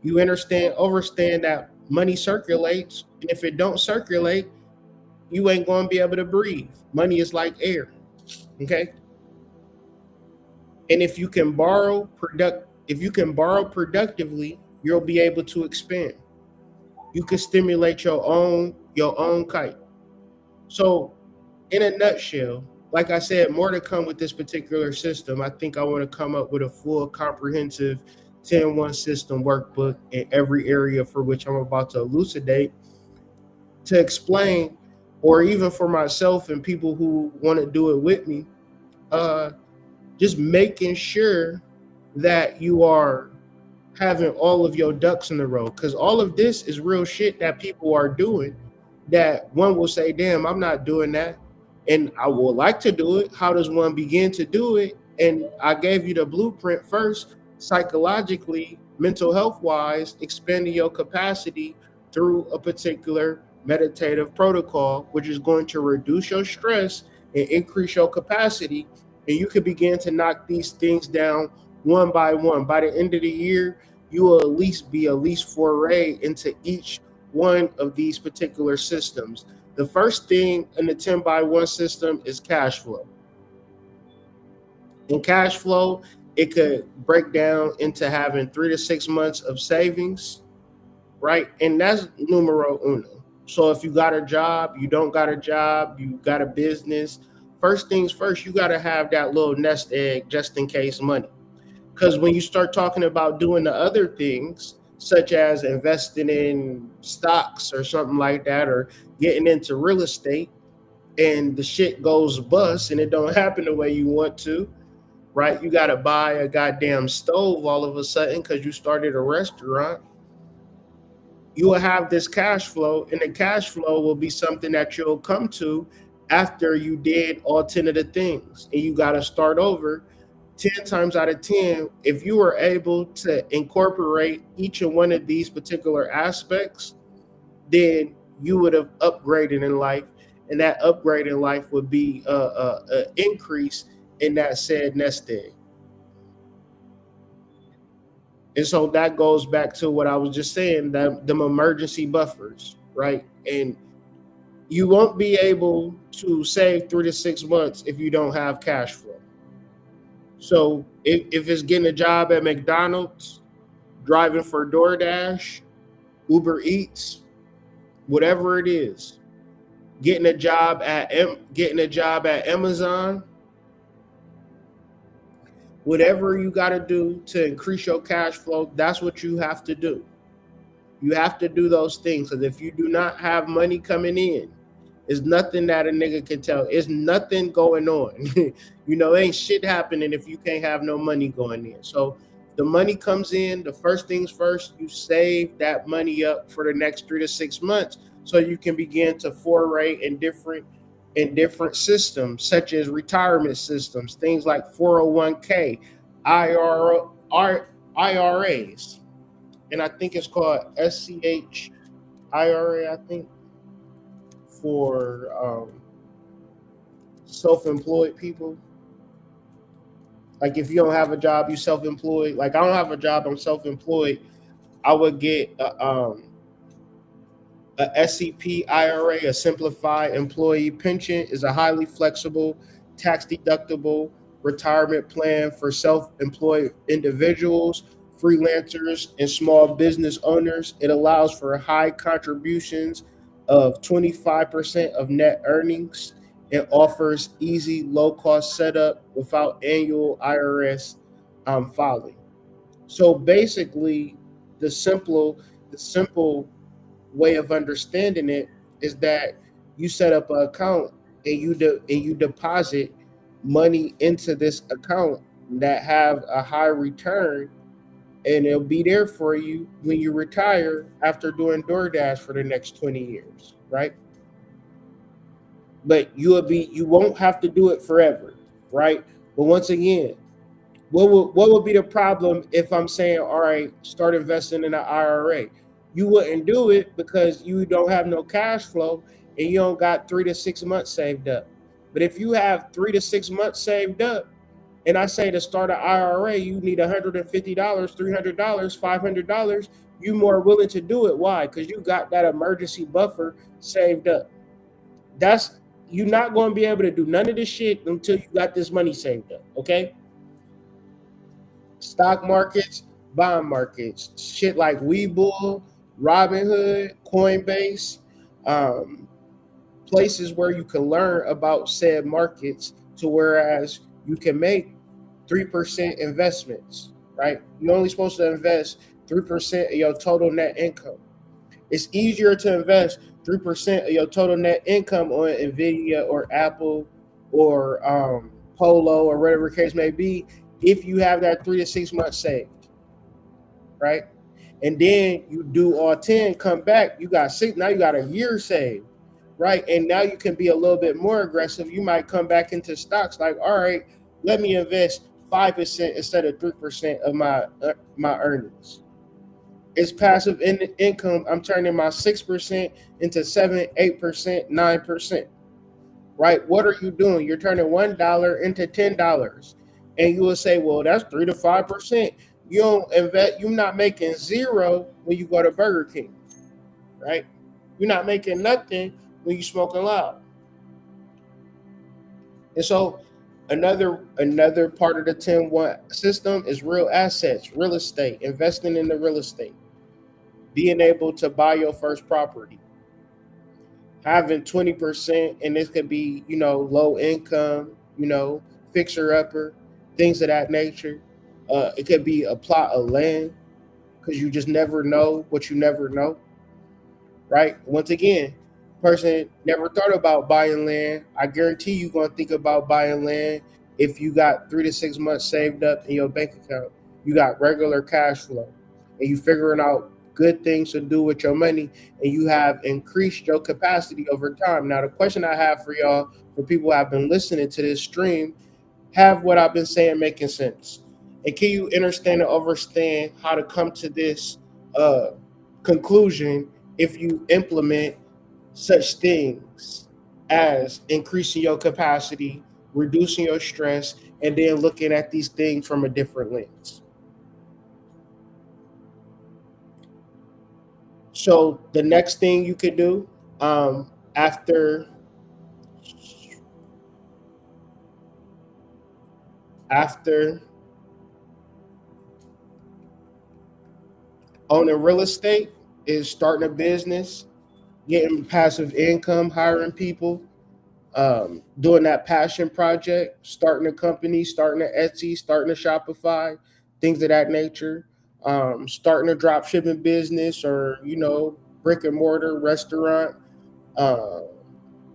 You overstand that money circulates. And if it don't circulate, you ain't going to be able to breathe. Money is like air. Okay. And if you can borrow productively, you'll be able to expand. You can stimulate your own kite. So in a nutshell, like I said, more to come with this particular system. I think I want to come up with a full comprehensive 10-1 system workbook in every area for which I'm about to elucidate, to explain, or even for myself and people who want to do it with me, just making sure that you are having all of your ducks in a row, because all of this is real shit that people are doing that one will say, damn, I'm not doing that. And I would like to do it. How does one begin to do it? And I gave you the blueprint first, psychologically, mental health wise, expanding your capacity through a particular meditative protocol, which is going to reduce your stress and increase your capacity. And you can begin to knock these things down one by one. By the end of the year, you will at least foray into each one of these particular systems. The first thing in the 10 by 1 system is cash flow. In cash flow, it could break down into having 3 to 6 months of savings, right? And that's numero uno. So if you got a job, you don't got a job, you got a business, first things first, you got to have that little nest egg just in case money. Because when you start talking about doing the other things, such as investing in stocks or something like that, or getting into real estate, and the shit goes bust and it don't happen the way you want to, right? You got to buy a goddamn stove all of a sudden because you started a restaurant. You will have this cash flow, and the cash flow will be something that you'll come to after you did all 10 of the things, and you got to start over 10 times out of 10. If you were able to incorporate each and one of these particular aspects, then you would have upgraded in life, and that upgrade in life would be an increase in that said nest egg. And so that goes back to what I was just saying, that them emergency buffers, right? And you won't be able to save 3 to 6 months if you don't have cash flow. So if it's getting a job at McDonald's, driving for DoorDash, Uber Eats, whatever it is, getting a job at Amazon, whatever you got to do to increase your cash flow, that's what you have to do. You have to do those things, because if you do not have money coming in, it's nothing that a nigga can tell. It's nothing going on. Ain't shit happening if you can't have no money going in. So the money comes in, the first things first, you save that money up for the next 3 to 6 months so you can begin to foray in different systems, such as retirement systems, things like 401k, IRAs, and I think it's called SCH IRA, I think, for self-employed people. Like if you don't have a job, you self-employed. Like I don't have a job, I'm self-employed. I would get a SEP IRA, a simplified employee pension, is a highly flexible, tax-deductible retirement plan for self-employed individuals, freelancers, and small business owners. It allows for high contributions of 25% of net earnings and offers easy, low-cost setup without annual IRS filing. So basically, the simple way of understanding it is that you set up an account and you deposit money into this account that have a high return, and it'll be there for you when you retire after doing DoorDash for the next 20 years, right? But you won't have to do it forever, right? But once again, what would be the problem if I'm saying, all right, start investing in an IRA? You wouldn't do it because you don't have no cash flow and you don't got 3 to 6 months saved up. But if you have 3 to 6 months saved up, and I say to start an IRA, you need $150, $300, $500, you more willing to do it. Why? Because you got that emergency buffer saved up. You're not going to be able to do none of this shit until you got this money saved up, okay? Stock markets, bond markets, shit like Webull, Robinhood, Coinbase, places where you can learn about said markets, to whereas you can make 3% investments, right? You're only supposed to invest 3% of your total net income. It's easier to invest 3% of your total net income on Nvidia or Apple or Polo or whatever the case may be if you have that 3 to 6 months saved, right? And then you do all 10, come back, you got 6, now you got a year saved, right? And now you can be a little bit more aggressive. You might come back into stocks like, all right, let me invest 5% instead of 3% of my earnings. It's passive income. I'm turning my 6% into 7, 8%, 9%, right? What are you doing? You're turning $1 into $10. And you will say, well, that's 3 to 5%. You don't invest, you're not making zero when you go to Burger King, right? You're not making nothing when you smoking loud. And so another part of the 10-1 system is real assets, real estate, investing in the real estate, being able to buy your first property, having 20%, and this could be, low income, fixer upper, things of that nature. It could be a plot of land, because you just never know what you never know, right? Once again, person never thought about buying land. I guarantee you're going to think about buying land if you got 3 to 6 months saved up in your bank account. You got regular cash flow, and you figuring out good things to do with your money, and you have increased your capacity over time. Now, the question I have for y'all, for people who have been listening to this stream, have what I've been saying making sense? And can you understand and understand how to come to this conclusion if you implement such things as increasing your capacity, reducing your stress, and then looking at these things from a different lens? So the next thing you could do after owning real estate is starting a business, getting passive income, hiring people, doing that passion project, starting a company, starting an Etsy, starting a Shopify, things of that nature, starting a drop shipping business, or brick and mortar restaurant,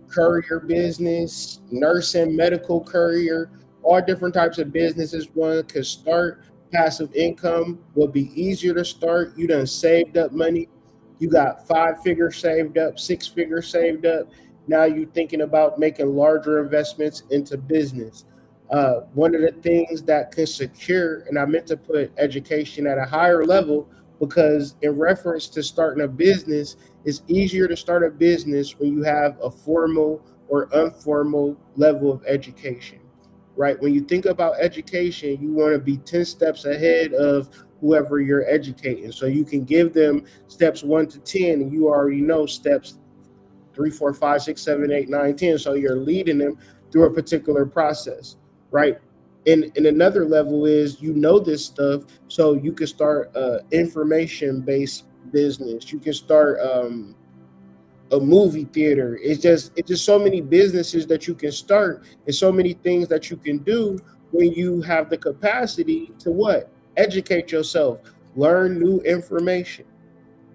courier business, nursing, medical courier, all different types of businesses one could start. Passive income will be easier to start. You done saved up money. You got 5 figures saved up, 6 figures saved up. Now you're thinking about making larger investments into business. One of the things that can secure, and I meant to put education at a higher level, because in reference to starting a business, it's easier to start a business when you have a formal or informal level of education, right? When you think about education, you want to be 10 steps ahead of whoever you're educating. So you can give them steps 1 to 10, and you already know steps 3, 4, 5, 6, 7, 8, 9, 10. So you're leading them through a particular process, right? And another level is this stuff, so you can start information-based business. You can start a movie theater. It's just so many businesses that you can start, and so many things that you can do when you have the capacity to what? Educate yourself, learn new information.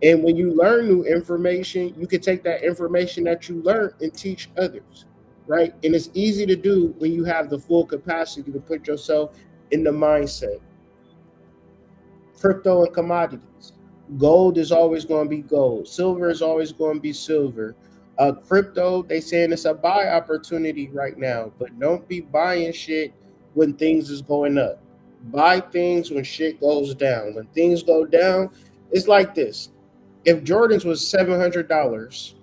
And when you learn new information, you can take that information that you learn and teach others, right? And it's easy to do when you have the full capacity to put yourself in the mindset. Crypto and commodities. Gold is always going to be gold. Silver is always going to be silver. Crypto, they saying it's a buy opportunity right now, but don't be buying shit when things is going up. Buy things when shit goes down. When things go down, it's like this. If Jordans was $700,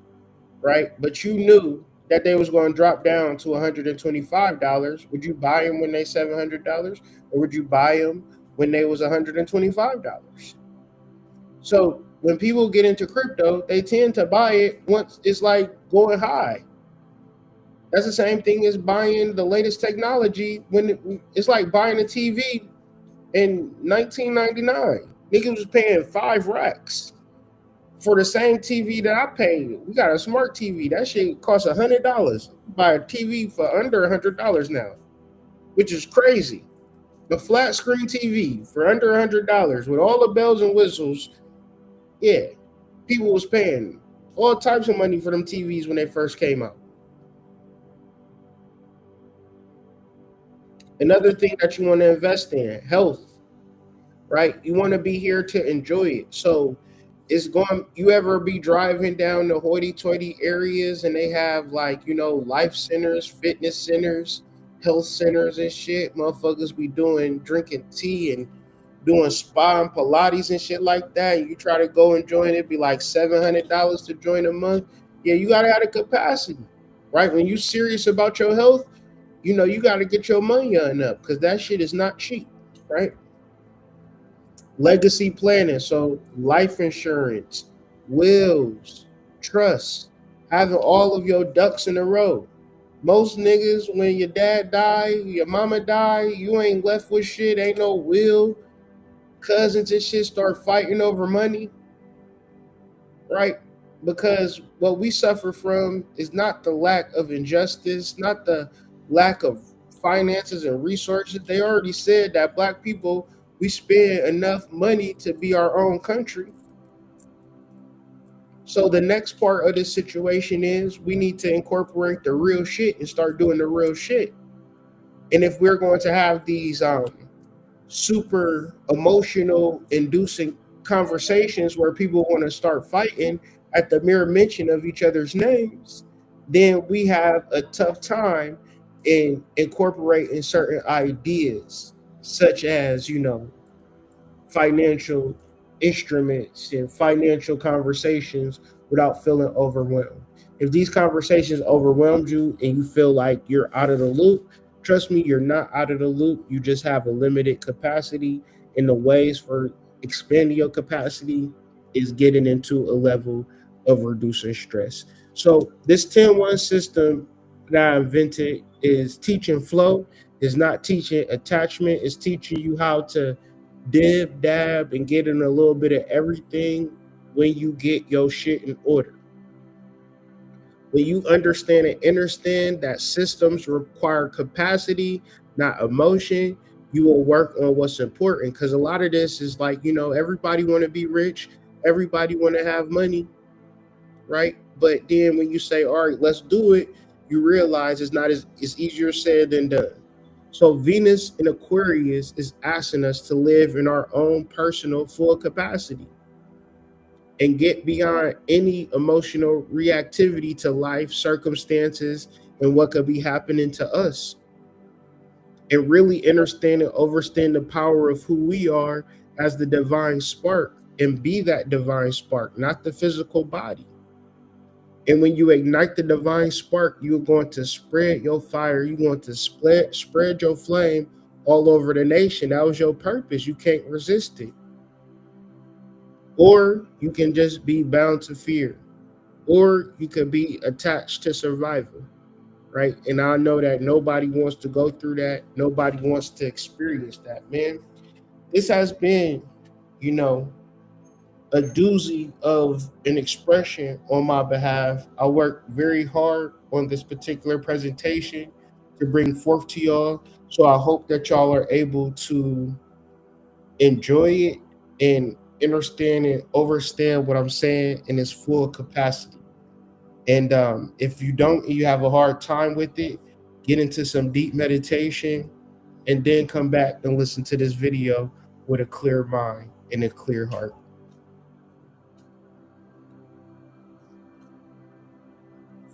right, but you knew that they was going to drop down to $125, would you buy them when they $700, or would you buy them when they was $125? So when people get into crypto, they tend to buy it once it's like going high. That's the same thing as buying the latest technology when it's like buying a TV in 1999. Niggas was paying 5 racks for the same TV that I paid. We got a smart TV. That shit costs $100. Buy a TV for under $100 now, which is crazy. The flat screen TV for under $100 with all the bells and whistles. Yeah, people was paying all types of money for them TVs when they first came out. Another thing that you want to invest in, health, right? You want to be here to enjoy it. So you ever be driving down the hoity-toity areas and they have life centers, fitness centers, health centers and shit. Motherfuckers be drinking tea and doing spa and Pilates and shit like that. And you try to go and join it, be like $700 to join a month. Yeah, you gotta have the capacity, right? When you serious about your health, you gotta get your money on up, because that shit is not cheap, right? Legacy planning, so life insurance, wills, trusts, having all of your ducks in a row. Most niggas, when your dad die, your mama die, you ain't left with shit, ain't no will. Cousins and shit start fighting over money, right? Because what we suffer from is not the lack of injustice, not the lack of finances and resources. They already said that black people, we spend enough money to be our own country. So the next part of this situation is we need to incorporate the real shit and start doing the real shit. And if we're going to have these super emotional inducing conversations where people want to start fighting at the mere mention of each other's names, then we have a tough time in incorporating certain ideas, such as, financial instruments and financial conversations without feeling overwhelmed. If these conversations overwhelmed you and you feel like you're out of the loop, trust me, you're not out of the loop. You just have a limited capacity, and the ways for expanding your capacity is getting into a level of reducing stress. So this 10-1 system that I invented is teaching flow, is not teaching attachment, it's teaching you how to dib, dab, and get in a little bit of everything when you get your shit in order. When you understand and understand that systems require capacity, not emotion, you will work on what's important. Because a lot of this is like, everybody want to be rich, everybody want to have money, right? But then when you say, all right, let's do it, you realize it's easier said than done. So Venus in Aquarius is asking us to live in our own personal full capacity and get beyond any emotional reactivity to life, circumstances, and what could be happening to us. And really understand and overstand the power of who we are as the divine spark and be that divine spark, not the physical body. And when you ignite the divine spark, you're going to spread your fire. You're going to spread your flame all over the nation. That was your purpose. You can't resist it. Or you can just be bound to fear. Or you could be attached to survival, right? And I know that nobody wants to go through that. Nobody wants to experience that, man. This has been, a doozy of an expression on my behalf. I worked very hard on this particular presentation to bring forth to y'all. So I hope that y'all are able to enjoy it and understand and understand what I'm saying in its full capacity. And if you don't, you have a hard time with it, get into some deep meditation and then come back and listen to this video with a clear mind and a clear heart.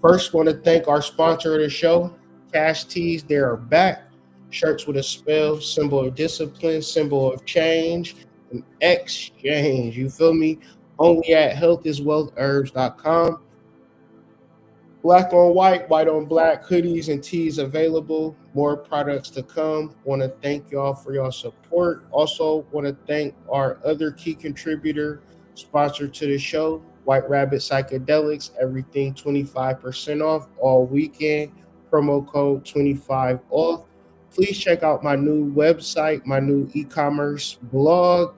First, want to thank our sponsor of the show, Cash Tees. They are back. Shirts with a spell, symbol of discipline, symbol of change, and exchange. You feel me? Only at healthiswealthherbs.com. Black on white, white on black, hoodies and tees available. More products to come. Want to thank y'all for your support. Also, want to thank our other key contributor, sponsor to the show, White Rabbit Psychedelics. Everything 25% off all weekend. Promo code 25 off. Please check out my new website, my new e-commerce blog,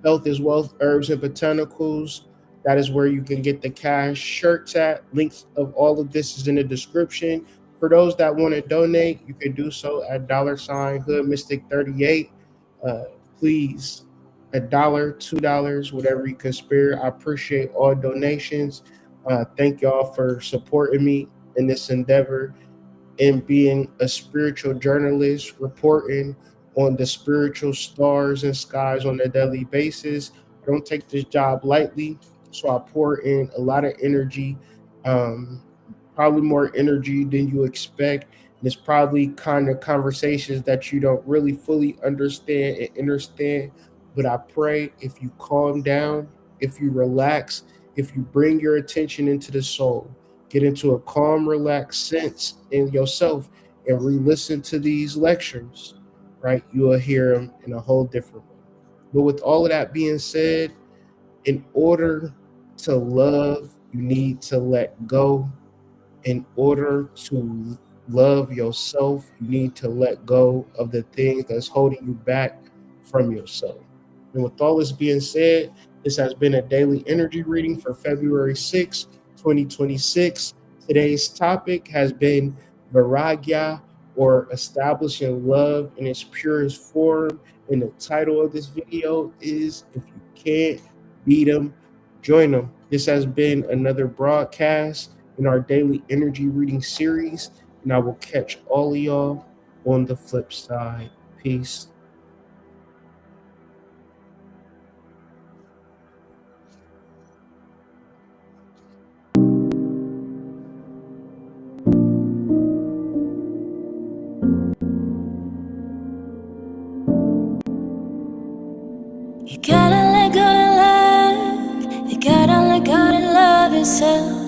Health is Wealth, Herbs and Botanicals. That is where you can get the cash shirts at. Links of all of this is in the description. For those that want to donate, you can do so at $ Hood Mystic 38. Please, $1, $2, whatever you can spare. I appreciate all donations. Thank y'all for supporting me in this endeavor and being a spiritual journalist, reporting on the spiritual stars and skies on a daily basis. I don't take this job lightly. So I pour in a lot of energy, probably more energy than you expect. And it's probably kind of conversations that you don't really fully understand and understand. But I pray if you calm down, if you relax, if you bring your attention into the soul, get into a calm, relaxed sense in yourself and re-listen to these lectures, right? You will hear them in a whole different way. But with all of that being said, in order to love You need to let go in order to love yourself. You need to let go of the things that's holding you back from yourself. And with all this being said, this has been a daily energy reading for February 6, 2026. Today's topic has been Vairagya, or establishing love in its purest form. And the title of this video is If You Can't Beat Them, Join Them. This has been another broadcast in our daily energy reading series, and I will catch all of y'all on the flip side. Peace. You gotta let go to love. You gotta let go to love yourself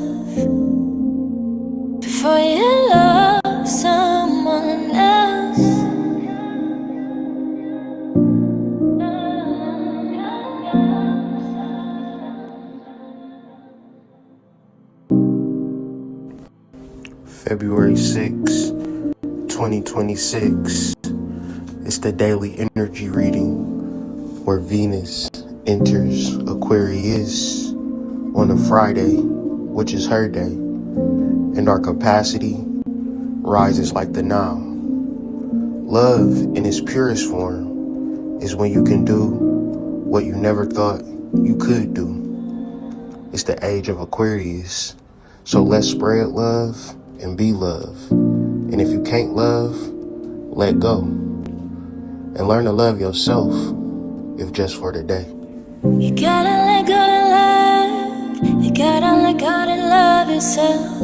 before you love someone else. February 6, 2026. It's the daily energy reading where Venus enters Aquarius on a Friday, which is her day, and our capacity rises like the Nile. Love in its purest form is when you can do what you never thought you could do. It's the age of Aquarius, so let's spread love and be love. And if you can't love, let go. And learn to love yourself, if just for the day. You gotta let go to love. You gotta let go to love yourself